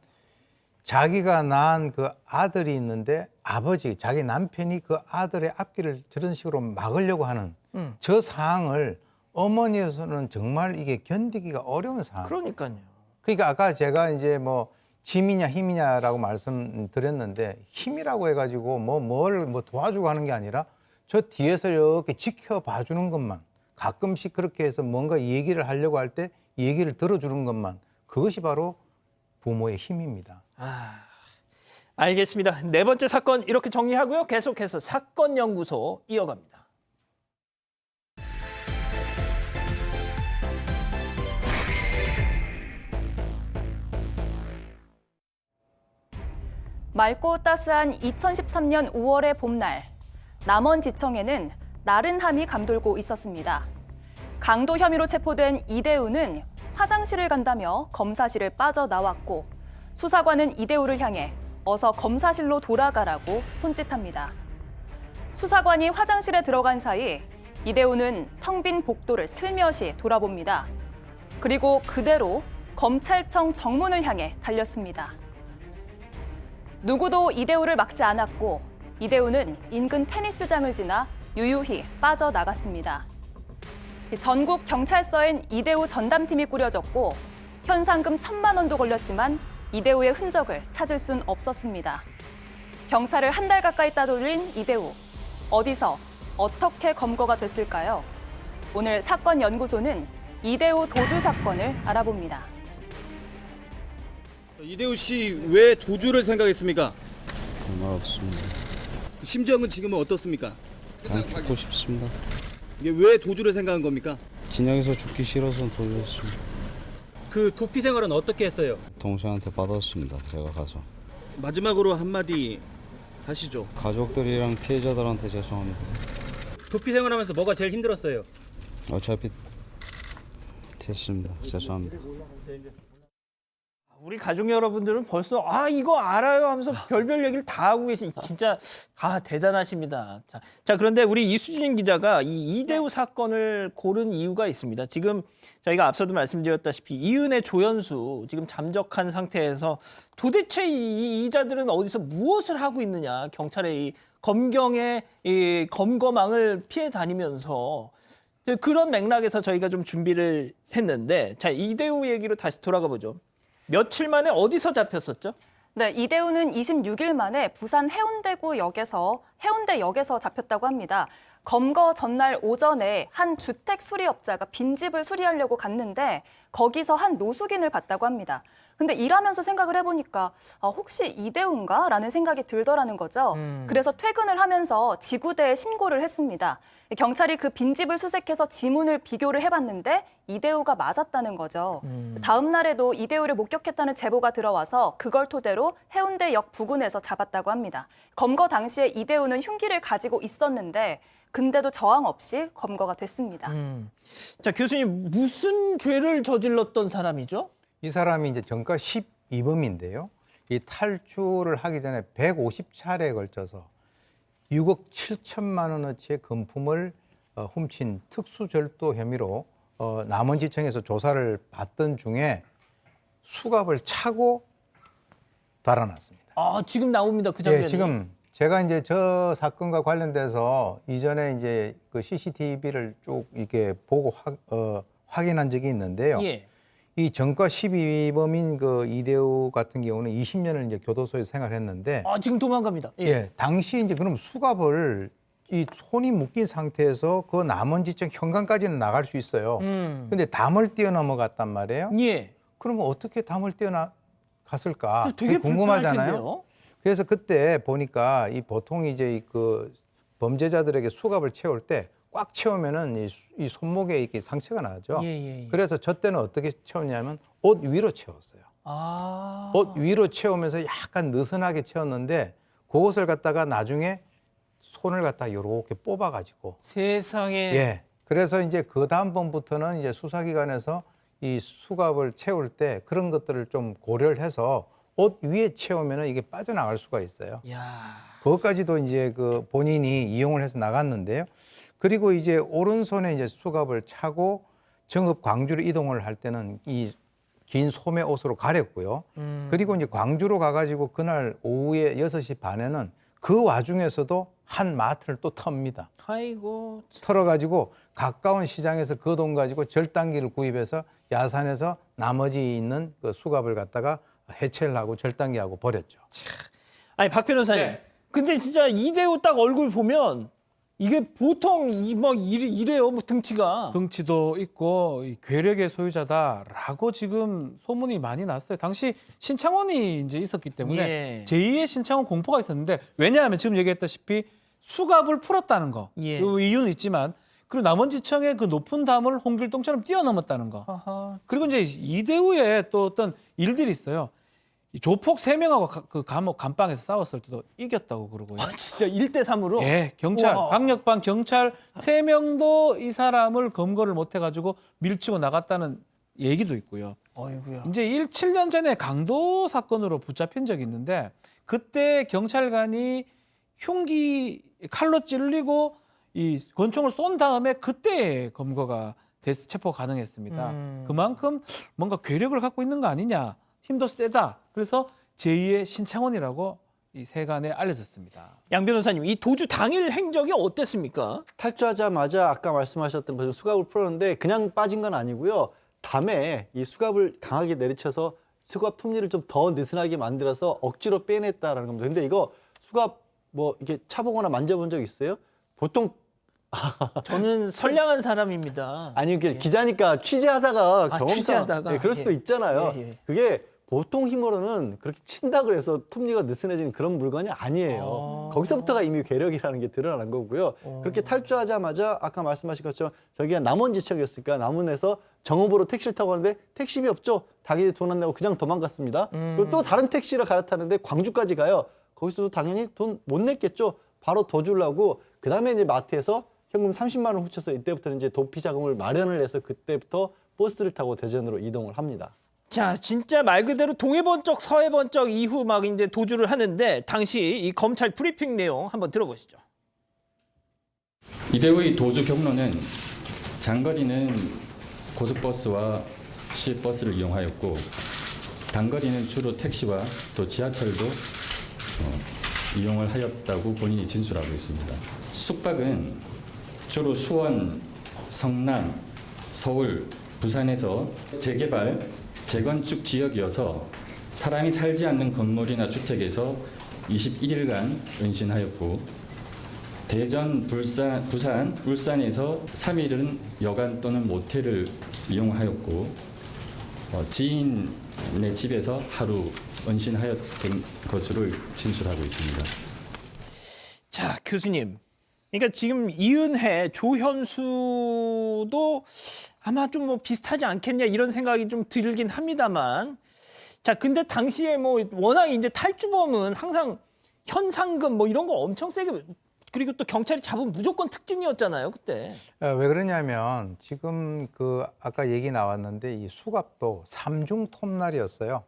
자기가 낳은 그 아들이 있는데 아버지, 자기 남편이 그 아들의 앞길을 저런 식으로 막으려고 하는 저 상황을 어머니로서는 정말 이게 견디기가 어려운 상황. 그러니까요. 그러니까 아까 제가 이제 뭐 짐이냐 힘이냐라고 말씀드렸는데 힘이라고 해가지고 뭘 도와주고 하는 게 아니라 저 뒤에서 이렇게 지켜봐 주는 것만, 가끔씩 그렇게 해서 뭔가 얘기를 하려고 할 때 얘기를 들어주는 것만, 그것이 바로 부모의 힘입니다. 알겠습니다. 네 번째 사건 이렇게 정리하고요. 계속해서 사건 연구소 이어갑니다. 맑고 따스한 2013년 5월의 봄날, 남원지청에는 나른함이 감돌고 있었습니다. 강도 혐의로 체포된 이대우는 화장실을 간다며 검사실을 빠져나왔고 수사관은 이대우를 향해 어서 검사실로 돌아가라고 손짓합니다. 수사관이 화장실에 들어간 사이 이대우는 텅 빈 복도를 슬며시 돌아봅니다. 그리고 그대로 검찰청 정문을 향해 달렸습니다. 누구도 이대우를 막지 않았고 이대우는 인근 테니스장을 지나 유유히 빠져나갔습니다. 전국 경찰서엔 이대우 전담팀이 꾸려졌고 현상금 1,000만 원도 걸렸지만 이대우의 흔적을 찾을 순 없었습니다. 경찰을 한 달 가까이 따돌린 이대우. 어디서 어떻게 검거가 됐을까요? 오늘 사건 연구소는 이대우 도주 사건을 알아봅니다. 이대우 씨 왜 도주를 생각했습니까? 정말 없습니다. 심정은 지금은 어떻습니까? 그냥 죽고 싶습니다. 이게 왜 도주를 생각한 겁니까? 진영에서 죽기 싫어서 돌렸습니다. 그 도피 생활은 어떻게 했어요? 동생한테 받았습니다. 제가 가서. 마지막으로 한마디 하시죠. 가족들이랑 피해자들한테 죄송합니다. 도피 생활하면서 뭐가 제일 힘들었어요? 어차피 됐습니다. 죄송합니다. 우리 가족 여러분들은 벌써 이거 알아요 하면서 별별 얘기를 다 하고 계신 진짜 대단하십니다. 자 그런데 우리 이수진 기자가 이 이대우 사건을 고른 이유가 있습니다. 지금 저희가 앞서도 말씀드렸다시피 이은혜, 조연수 지금 잠적한 상태에서 도대체 이 이자들은 어디서 무엇을 하고 있느냐, 경찰의 이 검경의 이 검거망을 피해 다니면서 그런 맥락에서 저희가 좀 준비를 했는데, 자 이대우 얘기로 다시 돌아가 보죠. 며칠 만에 어디서 잡혔었죠? 네, 이대우는 26일 만에 부산 해운대역에서 잡혔다고 합니다. 검거 전날 오전에 한 주택 수리업자가 빈집을 수리하려고 갔는데 거기서 한 노숙인을 봤다고 합니다. 근데 일하면서 생각을 해보니까 혹시 이대우인가? 라는 생각이 들더라는 거죠. 그래서 퇴근을 하면서 지구대에 신고를 했습니다. 경찰이 그 빈집을 수색해서 지문을 비교를 해봤는데 이대우가 맞았다는 거죠. 다음 날에도 이대우를 목격했다는 제보가 들어와서 그걸 토대로 해운대역 부근에서 잡았다고 합니다. 검거 당시에 이대우는 흉기를 가지고 있었는데 근데도 저항 없이 검거가 됐습니다. 자, 교수님 무슨 죄를 저질렀던 사람이죠? 이 사람이 이제 전과 12범인데요. 이 탈주를 하기 전에 150차례에 걸쳐서 6억 7천만 원어치의 금품을 훔친 특수절도 혐의로 남원지청에서 조사를 받던 중에 수갑을 차고 달아났습니다. 지금 나옵니다. 그 장면이. 네, 지금 제가 이제 저 사건과 관련돼서 이전에 이제 그 CCTV를 쭉 이렇게 보고 확인한 적이 있는데요. 예. 이 전과 12범인 그 이대우 같은 경우는 20년을 이제 교도소에서 생활했는데 지금 도망갑니다. 예. 당시 이제 그럼 수갑을 이 손이 묶인 상태에서 그 남원지청 현관까지는 나갈 수 있어요. 근데 담을 뛰어넘어갔단 말이에요. 예. 그러면 어떻게 담을 뛰어갔을까? 되게 궁금하잖아요. 텐데요? 그래서 그때 보니까 이 보통 이제 그 범죄자들에게 수갑을 채울 때 꽉 채우면은 이 손목에 이렇게 상처가 나죠. 예. 그래서 저 때는 어떻게 채웠냐면 옷 위로 채웠어요. 옷 위로 채우면서 약간 느슨하게 채웠는데 그것을 갖다가 나중에 손을 갖다 이렇게 뽑아가지고 세상에. 예. 그래서 이제 그 다음번부터는 이제 수사기관에서 이 수갑을 채울 때 그런 것들을 좀 고려를 해서 옷 위에 채우면은 이게 빠져나갈 수가 있어요. 야. 그것까지도 이제 그 본인이 이용을 해서 나갔는데요. 그리고 이제 오른손에 이제 수갑을 차고 정읍 광주로 이동을 할 때는 이 긴 소매 옷으로 가렸고요. 그리고 이제 광주로 가가지고 그날 오후에 6시 반에는 그 와중에서도 한 마트를 또 텁니다. 아이고. 털어가지고 가까운 시장에서 그 돈 가지고 절단기를 구입해서 야산에서 나머지 있는 그 수갑을 갖다가 해체를 하고 절단기하고 버렸죠. 아니 박 변호사님. 네. 근데 진짜 이대호 딱 얼굴 보면 이게 보통 막 이래요, 뭐 등치가. 등치도 있고 이 괴력의 소유자다라고 지금 소문이 많이 났어요. 당시 신창원이 이제 있었기 때문에 예. 제2의 신창원 공포가 있었는데 왜냐하면 지금 얘기했다시피 수갑을 풀었다는 거. 예. 그 이유는 있지만 그리고 남원지청의 그 높은 담을 홍길동처럼 뛰어넘었다는 거. 아하. 그리고 이제 이대후에 또 어떤 일들이 있어요. 이 조폭 3명하고 그 감옥 감방에서 싸웠을 때도 이겼다고 그러고요. 진짜 1대3으로? 예, 경찰, 우와. 강력반 경찰 3명도 이 사람을 검거를 못 해가지고 밀치고 나갔다는 얘기도 있고요. 어이구야. 이제 7년 전에 강도 사건으로 붙잡힌 적이 있는데 그때 경찰관이 흉기 칼로 찔리고 이 권총을 쏜 다음에 그때 검거가 체포 가능했습니다. 그만큼 뭔가 괴력을 갖고 있는 거 아니냐, 힘도 세다. 그래서 제2의 신창원이라고 이 세간에 알려졌습니다. 양 변호사님, 이 도주 당일 행적이 어땠습니까? 탈주하자마자 아까 말씀하셨던 것처럼 수갑을 풀었는데 그냥 빠진 건 아니고요. 담에 이 수갑을 강하게 내리쳐서 수갑 톱니를 좀 더 느슨하게 만들어서 억지로 빼냈다라는 겁니다. 근데 이거 수갑 뭐 이렇게 차보거나 만져본 적 있어요? 보통 저는 선량한 사람입니다. 아니 이게 기자니까 취재하다가 경험상 취재하다가. 예, 그럴 수도 예. 있잖아요. 예, 예. 그게 보통 힘으로는 그렇게 친다 그래서 톱니가 느슨해지는 그런 물건이 아니에요. 거기서부터가 이미 괴력이라는 게 드러난 거고요. 그렇게 탈주하자마자 아까 말씀하신 것처럼 저기가 남원지청이었으니까 남원에서 정읍으로 택시를 타고 가는데 택시비 없죠. 당연히 돈 안 내고 그냥 도망갔습니다. 그리고 또 다른 택시를 갈아타는데 광주까지 가요. 거기서도 당연히 돈 못 냈겠죠. 바로 더 주려고 그다음에 이제 마트에서 현금 30만 원 훔쳐서 이때부터는 이제 도피 자금을 마련을 해서 그때부터 버스를 타고 대전으로 이동을 합니다. 자, 진짜 말 그대로 동해번쩍 서해번쩍 이후 막 이제 도주를 하는데 당시 이 검찰 브리핑 내용 한번 들어보시죠. 이대호의 도주 경로는 장거리는 고속버스와 시외버스를 이용하였고 단거리는 주로 택시와 또 지하철도 이용을 하였다고 본인이 진술하고 있습니다. 숙박은 주로 수원, 성남, 서울, 부산에서 재개발, 재건축 지역이어서 사람이 살지 않는 건물이나 주택에서 21일간 은신하였고 대전, 부산, 울산에서 3일은 여관 또는 모텔을 이용하였고 지인의 집에서 하루 은신하였던 것으로 진술하고 있습니다. 자, 교수님. 그러니까 지금 이은혜, 조현수도 아마 좀 뭐 비슷하지 않겠냐 이런 생각이 좀 들긴 합니다만, 자, 근데 당시에 뭐 워낙 이제 탈주범은 항상 현상금 뭐 이런 거 엄청 세게, 그리고 또 경찰이 잡으면 무조건 특징이었잖아요 그때. 왜 그러냐면 지금 그 아까 얘기 나왔는데 이 수갑도 3중 톱날이었어요.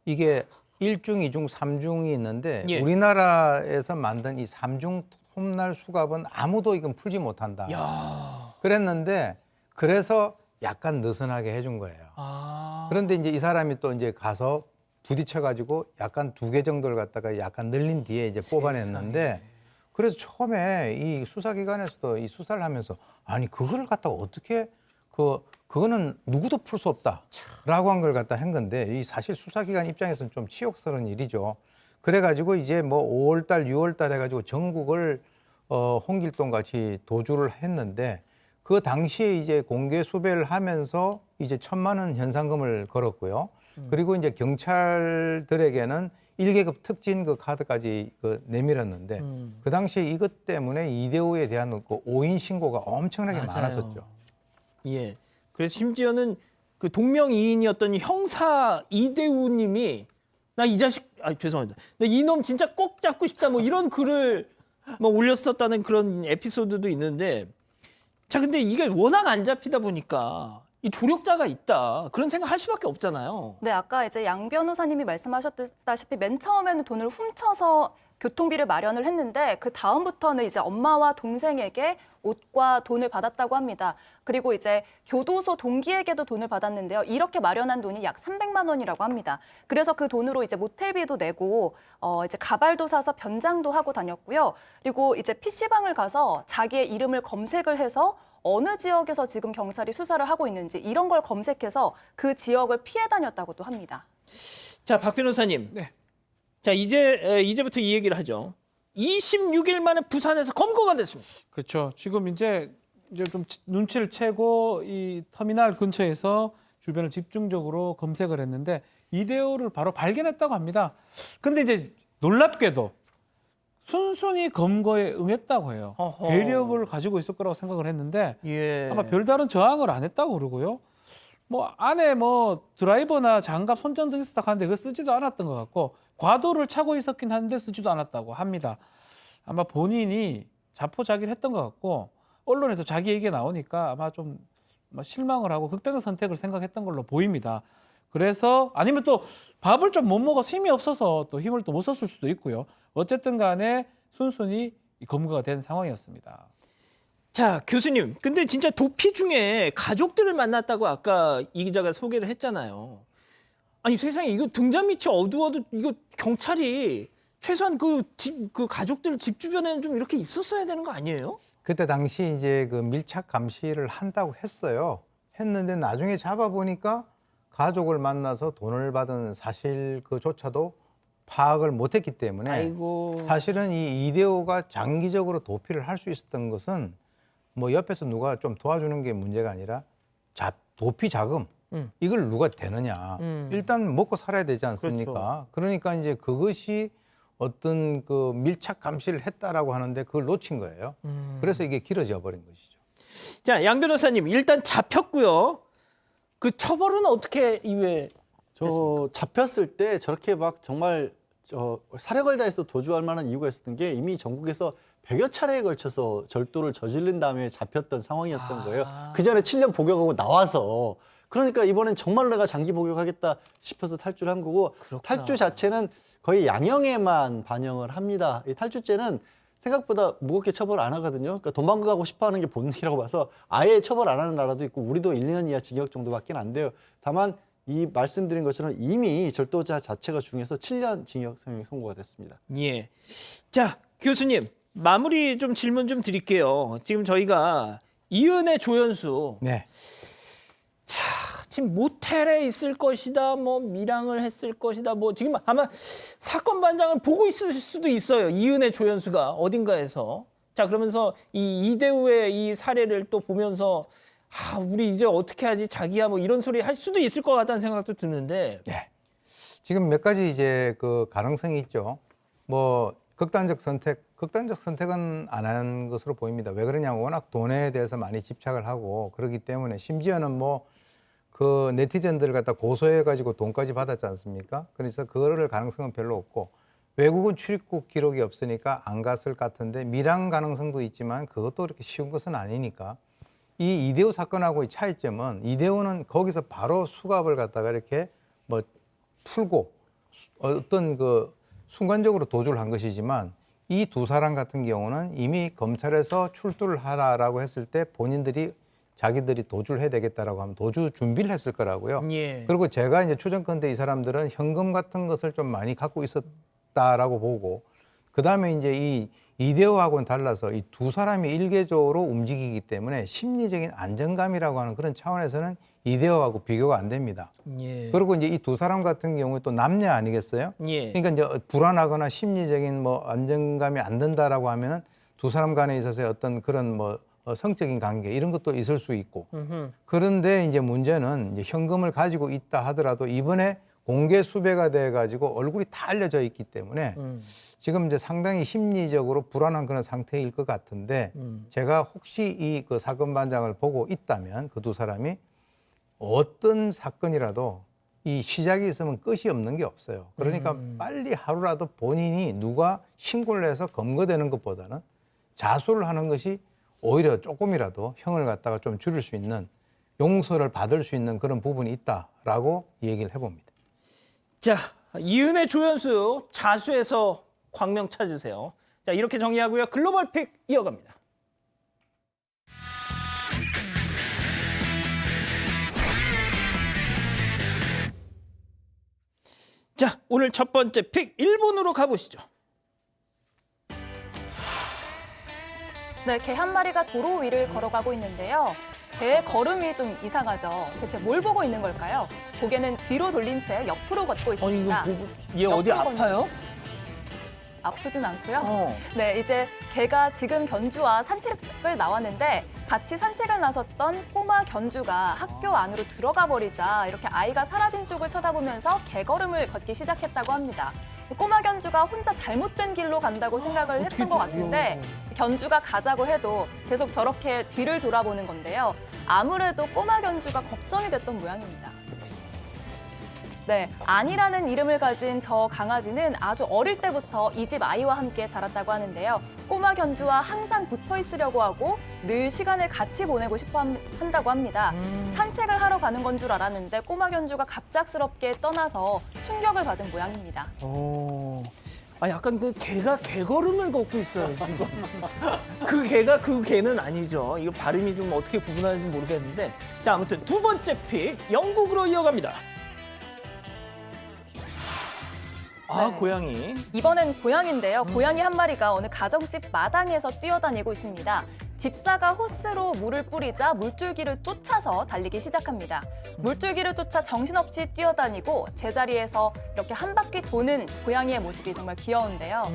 이게 1중, 2중, 3중이 있는데 예. 우리나라에서 만든 이 3중 톱날 수갑은 아무도 이건 풀지 못한다. 야. 그랬는데 그래서 약간 느슨하게 해준 거예요. 그런데 이제 이 사람이 또 이제 가서 부딪혀가지고 약간 2개 정도를 갖다가 약간 늘린 뒤에 이제 뽑아냈는데 그래서 처음에 이 수사기관에서도 이 수사를 하면서 아니 그거를 갖다가 어떻게 그거는 누구도 풀 수 없다라고 한 걸 갖다 한 건데 이 사실 수사기관 입장에서는 좀 치욕스러운 일이죠. 그래가지고 이제 뭐 5월달, 6월달 해가지고 전국을 홍길동 같이 도주를 했는데 그 당시에 이제 공개 수배를 하면서 이제 1,000만 원 현상금을 걸었고요. 그리고 이제 경찰들에게는 1계급 특진 그 카드까지 내밀었는데 그 당시에 이것 때문에 이대호에 대한 그 오인 신고가 엄청나게 맞아요. 많았었죠. 예. 그래서 심지어는 그 동명이인이었던 형사 이대우님이 나 이 자식 죄송합니다. 나 이놈 진짜 꼭 잡고 싶다 뭐 이런 글을 뭐 올렸었다는 그런 에피소드도 있는데 자 근데 이게 워낙 안 잡히다 보니까 이 조력자가 있다 그런 생각할 수밖에 없잖아요. 네, 아까 이제 양 변호사님이 말씀하셨다시피 맨 처음에는 돈을 훔쳐서 교통비를 마련을 했는데 그 다음부터는 이제 엄마와 동생에게 옷과 돈을 받았다고 합니다. 그리고 이제 교도소 동기에게도 돈을 받았는데요. 이렇게 마련한 돈이 약 300만 원이라고 합니다. 그래서 그 돈으로 이제 모텔비도 내고 이제 가발도 사서 변장도 하고 다녔고요. 그리고 이제 PC방을 가서 자기의 이름을 검색을 해서 어느 지역에서 지금 경찰이 수사를 하고 있는지 이런 걸 검색해서 그 지역을 피해 다녔다고도 합니다. 자, 박 변호사님. 네. 자, 이제부터 이 얘기를 하죠. 26일 만에 부산에서 검거가 됐습니다. 그렇죠. 지금 이제 좀 눈치를 채고 이 터미널 근처에서 주변을 집중적으로 검색을 했는데 이대호를 바로 발견했다고 합니다. 근데 이제 놀랍게도 순순히 검거에 응했다고 해요. 어허. 괴력을 가지고 있을 거라고 생각을 했는데 예. 아마 별다른 저항을 안 했다고 그러고요. 뭐 안에 뭐 드라이버나 장갑, 손전등 있었다 하는데 그거 쓰지도 않았던 것 같고 과도를 차고 있었긴 한데 쓰지도 않았다고 합니다. 아마 본인이 자포자기를 했던 것 같고 언론에서 자기 얘기가 나오니까 아마 좀 실망을 하고 극단적 선택을 생각했던 걸로 보입니다. 그래서 아니면 또 밥을 좀 못 먹어서 힘이 없어서 또 힘을 또 못 썼을 수도 있고요. 어쨌든 간에 순순히 검거가 된 상황이었습니다. 자, 교수님. 근데 진짜 도피 중에 가족들을 만났다고 아까 이 기자가 소개를 했잖아요. 아니 세상에 이거 등잔 밑이 어두워도 이거 경찰이 최소한 그 가족들 집 주변에는 좀 이렇게 있었어야 되는 거 아니에요? 그때 당시 이제 그 밀착 감시를 한다고 했어요. 했는데 나중에 잡아보니까 가족을 만나서 돈을 받은 사실 그조차도 파악을 못했기 때문에 아이고. 사실은 이 이대호가 장기적으로 도피를 할 수 있었던 것은 뭐 옆에서 누가 좀 도와주는 게 문제가 아니라 도피 자금 이걸 누가 대느냐. 일단 먹고 살아야 되지 않습니까? 그렇죠. 그러니까 이제 그것이 어떤 그 밀착 감시를 했다라고 하는데 그걸 놓친 거예요. 그래서 이게 길어져 버린 것이죠. 자, 양 변호사님 일단 잡혔고요. 그 처벌은 어떻게 이후에? 저 잡혔을 때 저렇게 막 정말 사력을 다해서 도주할 만한 이유가 있었던 게 이미 전국에서 100여 차례에 걸쳐서 절도를 저지른 다음에 잡혔던 상황이었던 거예요. 그 전에 7년 복역하고 나와서. 그러니까 이번엔 정말 내가 장기 복역하겠다 싶어서 탈주를 한 거고 그렇구나. 탈주 자체는 거의 양형에만 반영을 합니다. 이 탈주죄는 생각보다 무겁게 처벌 안 하거든요. 그러니까 도망가고 싶어하는 게 본능이라고 봐서 아예 처벌 안 하는 나라도 있고 우리도 1년 이하 징역 정도밖에 안 돼요. 다만 이 말씀드린 것처럼 이미 절도자 자체가 중에서 7년 징역형이 선고가 됐습니다. 예. 자, 교수님 마무리 좀 질문 좀 드릴게요. 지금 저희가 이은혜 조연수. 네. 자, 지금 모텔에 있을 것이다, 뭐 밀항을 했을 것이다, 뭐 지금 아마 사건 반장을 보고 있을 수도 있어요. 이은혜 조연수가 어딘가에서. 자, 그러면서 이 이대우의 이 사례를 또 보면서 우리 이제 어떻게 하지, 자기야, 뭐 이런 소리 할 수도 있을 것 같다는 생각도 드는데. 네. 지금 몇 가지 이제 그 가능성이 있죠. 뭐 극단적 선택은 안 하는 것으로 보입니다. 왜 그러냐면 워낙 돈에 대해서 많이 집착을 하고 그렇기 때문에 심지어는 뭐 그 네티즌들 갖다 고소해가지고 돈까지 받았지 않습니까? 그래서 그거를 가능성은 별로 없고 외국은 출입국 기록이 없으니까 안 갔을 것 같은데 밀항 가능성도 있지만 그것도 그렇게 쉬운 것은 아니니까 이 이대호 사건하고의 차이점은 이대호는 거기서 바로 수갑을 갖다가 이렇게 뭐 풀고 어떤 그 순간적으로 도주를 한 것이지만 이 두 사람 같은 경우는 이미 검찰에서 출두를 하라라고 했을 때 본인들이 자기들이 도주를 해야 되겠다라고 하면 도주 준비를 했을 거라고요. 예. 그리고 제가 이제 추정컨대 이 사람들은 현금 같은 것을 좀 많이 갖고 있었다라고 보고 그다음에 이제 이 이대호하고는 달라서 이 두 사람이 일개적으로 움직이기 때문에 심리적인 안정감이라고 하는 그런 차원에서는 이대호하고 비교가 안 됩니다. 예. 그리고 이제 이 두 사람 같은 경우에 또 남녀 아니겠어요? 예. 그러니까 이제 불안하거나 심리적인 뭐 안정감이 안 든다라고 하면은 두 사람 간에 있어서의 어떤 그런 뭐 성적인 관계 이런 것도 있을 수 있고. 그런데 이제 문제는 이제 현금을 가지고 있다 하더라도 이번에 공개 수배가 돼 가지고 얼굴이 다 알려져 있기 때문에 지금 이제 상당히 심리적으로 불안한 그런 상태일 것 같은데 제가 혹시 이 그 사건 반장을 보고 있다면 그 두 사람이 어떤 사건이라도 이 시작이 있으면 끝이 없는 게 없어요. 그러니까 빨리 하루라도 본인이 누가 신고를 해서 검거되는 것보다는 자수를 하는 것이 오히려 조금이라도 형을 갖다가 좀 줄일 수 있는, 용서를 받을 수 있는 그런 부분이 있다라고 얘기를 해봅니다. 자, 이은혜 조연수 자수해서 광명 찾으세요. 자, 이렇게 정리하고요. 글로벌 픽 이어갑니다. 자, 오늘 첫 번째 픽 일본으로 가보시죠. 네, 개 한 마리가 도로 위를 걸어가고 있는데요. 개의 걸음이 좀 이상하죠. 대체 뭘 보고 있는 걸까요? 고개는 뒤로 돌린 채 옆으로 걷고 있습니다. 얘 어디 아파요? 아프진 않고요. 네, 이제 개가 지금 견주와 산책을 나왔는데 같이 산책을 나섰던 꼬마 견주가 학교 안으로 들어가 버리자 이렇게 아이가 사라진 쪽을 쳐다보면서 개걸음을 걷기 시작했다고 합니다. 꼬마 견주가 혼자 잘못된 길로 간다고 생각을 했던 것 같은데 견주가 가자고 해도 계속 저렇게 뒤를 돌아보는 건데요. 아무래도 꼬마 견주가 걱정이 됐던 모양입니다. 네, 안이라는 이름을 가진 저 강아지는 아주 어릴 때부터 이 집 아이와 함께 자랐다고 하는데요. 꼬마 견주와 항상 붙어 있으려고 하고 늘 시간을 같이 보내고 싶어 한다고 합니다. 산책을 하러 가는 건 줄 알았는데 꼬마 견주가 갑작스럽게 떠나서 충격을 받은 모양입니다. 아, 약간 그 개가 개걸음을 걷고 있어요, 지금. 그 개가 그 개는 아니죠. 이거 발음이 좀 어떻게 구분하는지 모르겠는데. 자, 아무튼 두 번째 픽 영국으로 이어갑니다. 아, 네. 고양이. 이번엔 고양인데요. 고양이 한 마리가 어느 가정집 마당에서 뛰어다니고 있습니다. 집사가 호스로 물을 뿌리자 물줄기를 쫓아서 달리기 시작합니다. 물줄기를 쫓아 정신없이 뛰어다니고 제자리에서 이렇게 한 바퀴 도는 고양이의 모습이 정말 귀여운데요.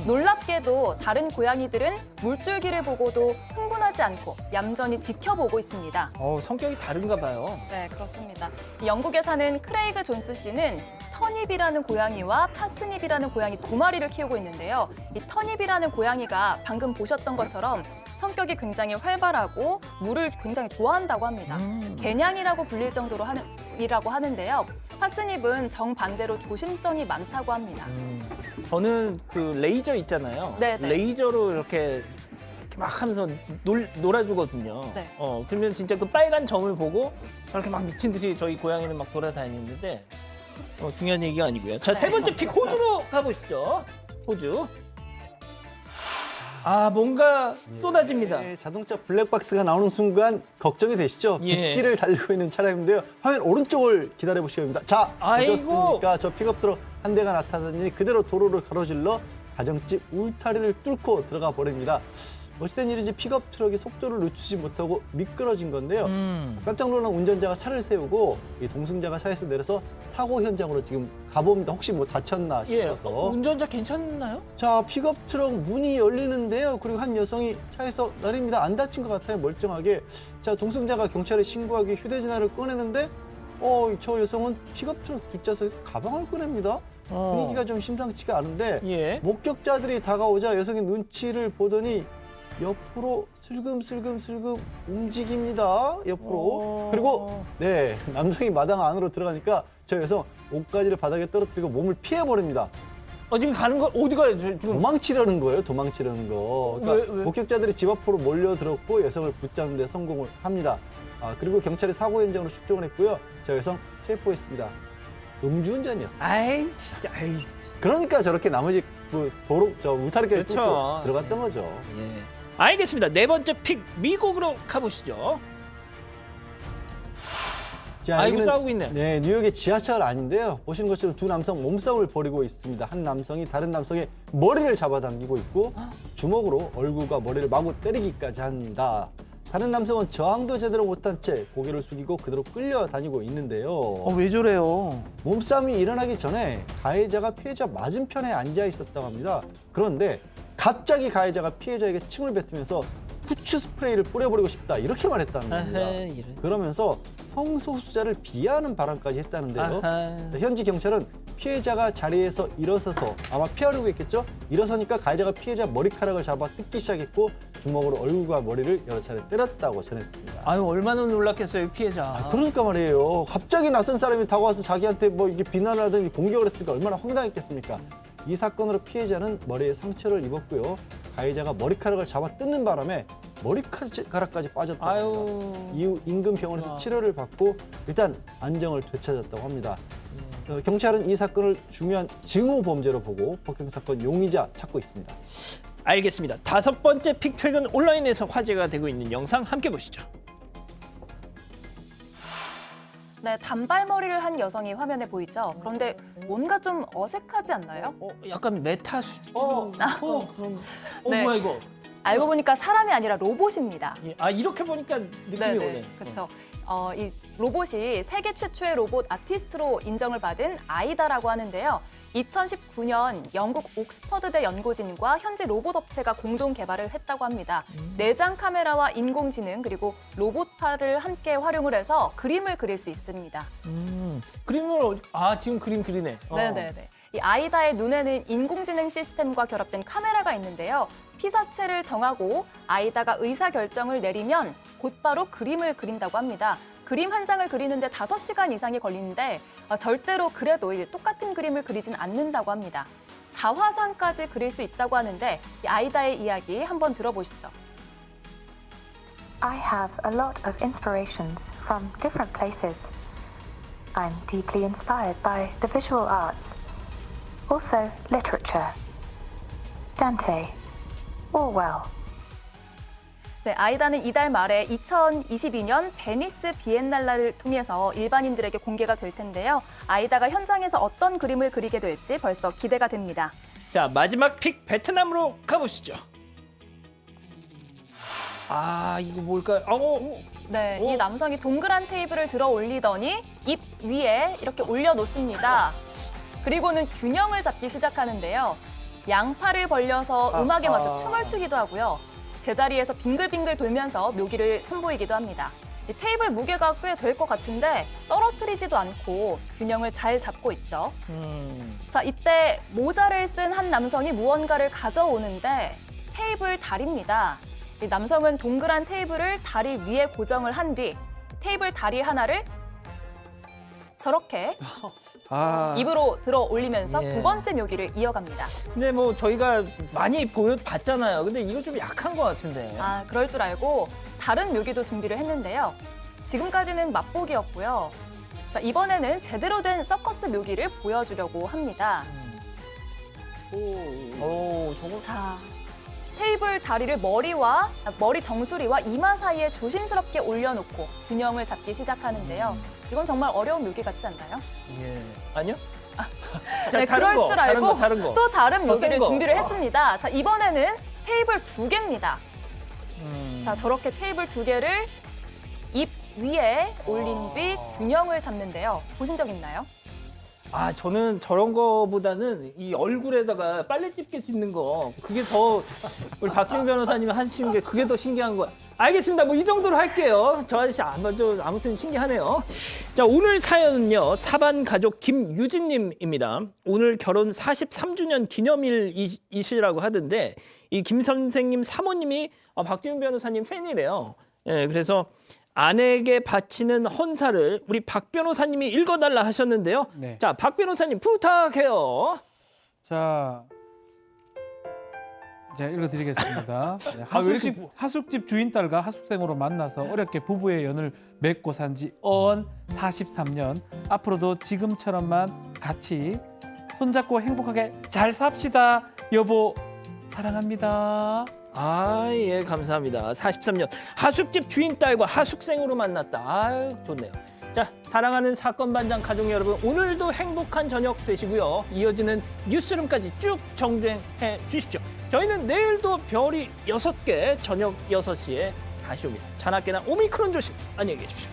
놀랍게도 다른 고양이들은 물줄기를 보고도 흥분하지 않고 얌전히 지켜보고 있습니다. 성격이 다른가 봐요. 네, 그렇습니다. 영국에 사는 크레이그 존스 씨는 터닙이라는 고양이와 파스닙이라는 고양이 두 마리를 키우고 있는데요. 이 터닙이라는 고양이가 방금 보셨던 것처럼 성격이 굉장히 활발하고 물을 굉장히 좋아한다고 합니다. 개냥이라고 불릴 정도로 이라고 하는데요. 파스닙은 정반대로 조심성이 많다고 합니다. 저는 그 레이저 있잖아요. 네네. 레이저로 이렇게 막 하면서 놀아주거든요. 네. 그러면 진짜 그 빨간 점을 보고 그렇게 막 미친 듯이 저희 고양이는 막 돌아다니는데 중요한 얘기가 아니고요. 자, 세 번째 픽 호주로 가보시죠. 호주. 아, 뭔가 쏟아집니다. 네, 자동차 블랙박스가 나오는 순간 걱정이 되시죠? 빗길을 달리고 있는 차량인데요. 화면 오른쪽을 기다려보시기 바랍니다. 자, 보셨습니까? 저 픽업트럭 한 대가 나타나더니 그대로 도로를 가로질러 가정집 울타리를 뚫고 들어가 버립니다. 어찌된 일인지 픽업트럭이 속도를 늦추지 못하고 미끄러진 건데요. 깜짝 놀란 운전자가 차를 세우고 이 동승자가 차에서 내려서 사고 현장으로 지금 가봅니다. 혹시 뭐 다쳤나 싶어서. 운전자 괜찮나요? 자, 픽업트럭 문이 열리는데요. 그리고 한 여성이 차에서 내립니다. 안 다친 것 같아요, 멀쩡하게. 자, 동승자가 경찰에 신고하기 휴대전화를 꺼내는데 저 여성은 픽업트럭 뒷좌석에서 가방을 꺼냅니다. 분위기가 좀 심상치가 않은데 목격자들이 다가오자 여성의 눈치를 보더니 옆으로 슬금슬금 움직입니다. 옆으로. 그리고 네, 남성이 마당 안으로 들어가니까 저 여성 옷가지를 바닥에 떨어뜨리고 몸을 피해버립니다. 지금 가는 거 어디 가요? 지금 도망치려는 거예요. 도망치려는 거. 그러니까 왜? 목격자들이 집 앞으로 몰려들었고 여성을 붙잡는 데 성공을 합니다. 그리고 경찰이 사고 현장으로 출동을 했고요. 저 여성 체포했습니다. 음주운전이었어요. 아이, 진짜. 그러니까 저렇게 나머지 그 도로 울타리까지 뚫고 그렇죠. 들어갔던 거죠. 알겠습니다. 네 번째 픽 미국으로 가보시죠. 자, 아이고, 여기는, 싸우고 있네. 네, 뉴욕의 지하철 안인데요. 보시는 것처럼 두 남성 몸싸움을 벌이고 있습니다. 한 남성이 다른 남성의 머리를 잡아당기고 있고 주먹으로 얼굴과 머리를 마구 때리기까지 합니다. 다른 남성은 저항도 제대로 못한 채 고개를 숙이고 그대로 끌려다니고 있는데요. 왜 저래요? 몸싸움이 일어나기 전에 가해자가 피해자 맞은편에 앉아 있었다고 합니다. 그런데 갑자기 가해자가 피해자에게 침을 뱉으면서 후추 스프레이를 뿌려버리고 싶다 이렇게 말했다는 겁니다. 그러면서 성소수자를 비하하는 발언까지 했다는데요. 현지 경찰은 피해자가 자리에서 일어서서 아마 피하려고 했겠죠? 일어서니까 가해자가 피해자 머리카락을 잡아 뜯기 시작했고 주먹으로 얼굴과 머리를 여러 차례 때렸다고 전했습니다. 아유, 얼마나 놀랐겠어요, 피해자. 그러니까 말이에요. 갑자기 낯선 사람이 다가와서 자기한테 뭐 이게 비난을 하든지 공격을 했으니까 얼마나 황당했겠습니까? 이 사건으로 피해자는 머리에 상처를 입었고요. 가해자가 머리카락을 잡아 뜯는 바람에 머리카락까지 빠졌다고 합니다. 이후 인근 병원에서 치료를 받고 일단 안정을 되찾았다고 합니다. 경찰은 이 사건을 중요한 증오 범죄로 보고 폭행 사건 용의자 찾고 있습니다. 알겠습니다. 5번째 픽 최근 온라인에서 화제가 되고 있는 영상 함께 보시죠. 네, 단발머리를 한 여성이 화면에 보이죠? 그런데 뭔가 좀 어색하지 않나요? 약간 메타 수준. 네. 뭐야 이거? 알고 보니까 사람이 아니라 로봇입니다. 이렇게 보니까 느낌이 오네. 그렇죠. 이 로봇이 세계 최초의 로봇 아티스트로 인정을 받은 아이다라고 하는데요. 2019년 영국 옥스퍼드대 연구진과 현지 로봇 업체가 공동 개발을 했다고 합니다. 내장 카메라와 인공지능 그리고 로봇파를 함께 활용을 해서 그림을 그릴 수 있습니다. 그림을 지금 그림 그리네. 네네네. 이 아이다의 눈에는 인공지능 시스템과 결합된 카메라가 있는데요. 피사체를 정하고 아이다가 의사결정을 내리면 곧바로 그림을 그린다고 합니다. 그림 한 장을 그리는데 5시간 이상이 걸리는데 절대로 그래도 이제 똑같은 그림을 그리진 않는다고 합니다. 자화상까지 그릴 수 있다고 하는데 이 아이다의 이야기 한번 들어보시죠. I have a lot of inspirations from different places. I'm deeply inspired by the visual arts, also literature, Dante, Orwell. 네, 아이다는 이달 말에 2022년 베니스 비엔날레를 통해서 일반인들에게 공개가 될 텐데요. 아이다가 현장에서 어떤 그림을 그리게 될지 벌써 기대가 됩니다. 자, 마지막 픽 베트남으로 가보시죠. 이거 뭘까요? 네, 이 남성이 동그란 테이블을 들어 올리더니 입 위에 이렇게 올려놓습니다. 그리고는 균형을 잡기 시작하는데요. 양팔을 벌려서 음악에 맞춰 춤을 추기도 하고요. 제자리에서 빙글빙글 돌면서 묘기를 선보이기도 합니다. 이 테이블 무게가 꽤 될 것 같은데 떨어뜨리지도 않고 균형을 잘 잡고 있죠. 자, 이때 모자를 쓴 한 남성이 무언가를 가져오는데 테이블 다리입니다. 이 남성은 동그란 테이블을 다리 위에 고정을 한 뒤 테이블 다리 하나를 저렇게 입으로 들어 올리면서 두 번째 묘기를 이어갑니다. 근데 뭐 저희가 많이 봤잖아요. 근데 이거 좀 약한 것 같은데. 그럴 줄 알고 다른 묘기도 준비를 했는데요. 지금까지는 맛보기였고요. 자, 이번에는 제대로 된 서커스 묘기를 보여주려고 합니다. 자, 테이블 다리를 머리 정수리와 이마 사이에 조심스럽게 올려놓고 균형을 잡기 시작하는데요. 이건 정말 어려운 묘기 같지 않나요? 아니요? 네, 그럴 줄 알고 또 다른 묘기를 준비를 했습니다. 자, 이번에는 테이블 2개입니다. 자, 저렇게 테이블 2개를 입 위에 올린 뒤 균형을 잡는데요. 보신 적 있나요? 저는 저런 거보다는 이 얼굴에다가 빨래집게 짓는 거 그게 더 우리 박지훈 변호사님이 하시는 게 그게 더 신기한 거야. 알겠습니다. 뭐 이 정도로 할게요. 저 아저씨 아무튼 신기하네요. 자, 오늘 사연은요. 사반 가족 김유진님입니다. 오늘 결혼 43주년 기념일이시라고 하던데 이 김 선생님 사모님이 박지훈 변호사님 팬이래요. 예, 그래서 아내에게 바치는 헌사를 우리 박 변호사님이 읽어달라 하셨는데요. 네. 자, 박 변호사님 부탁해요. 자, 제가 읽어드리겠습니다. 네, 하숙집 주인 딸과 하숙생으로 만나서 어렵게 부부의 연을 맺고 산 지 43년. 앞으로도 지금처럼만 같이 손잡고 행복하게 잘 삽시다. 여보, 사랑합니다. 예, 감사합니다. 43년 하숙집 주인 딸과 하숙생으로 만났다. 좋네요. 자, 사랑하는 사건 반장 가족 여러분, 오늘도 행복한 저녁 되시고요. 이어지는 뉴스룸까지 쭉 정주행해 주십시오. 저희는 내일도 별이 6개 저녁 6시에 다시 옵니다. 자나깨나 오미크론 조심. 안녕히 계십시오.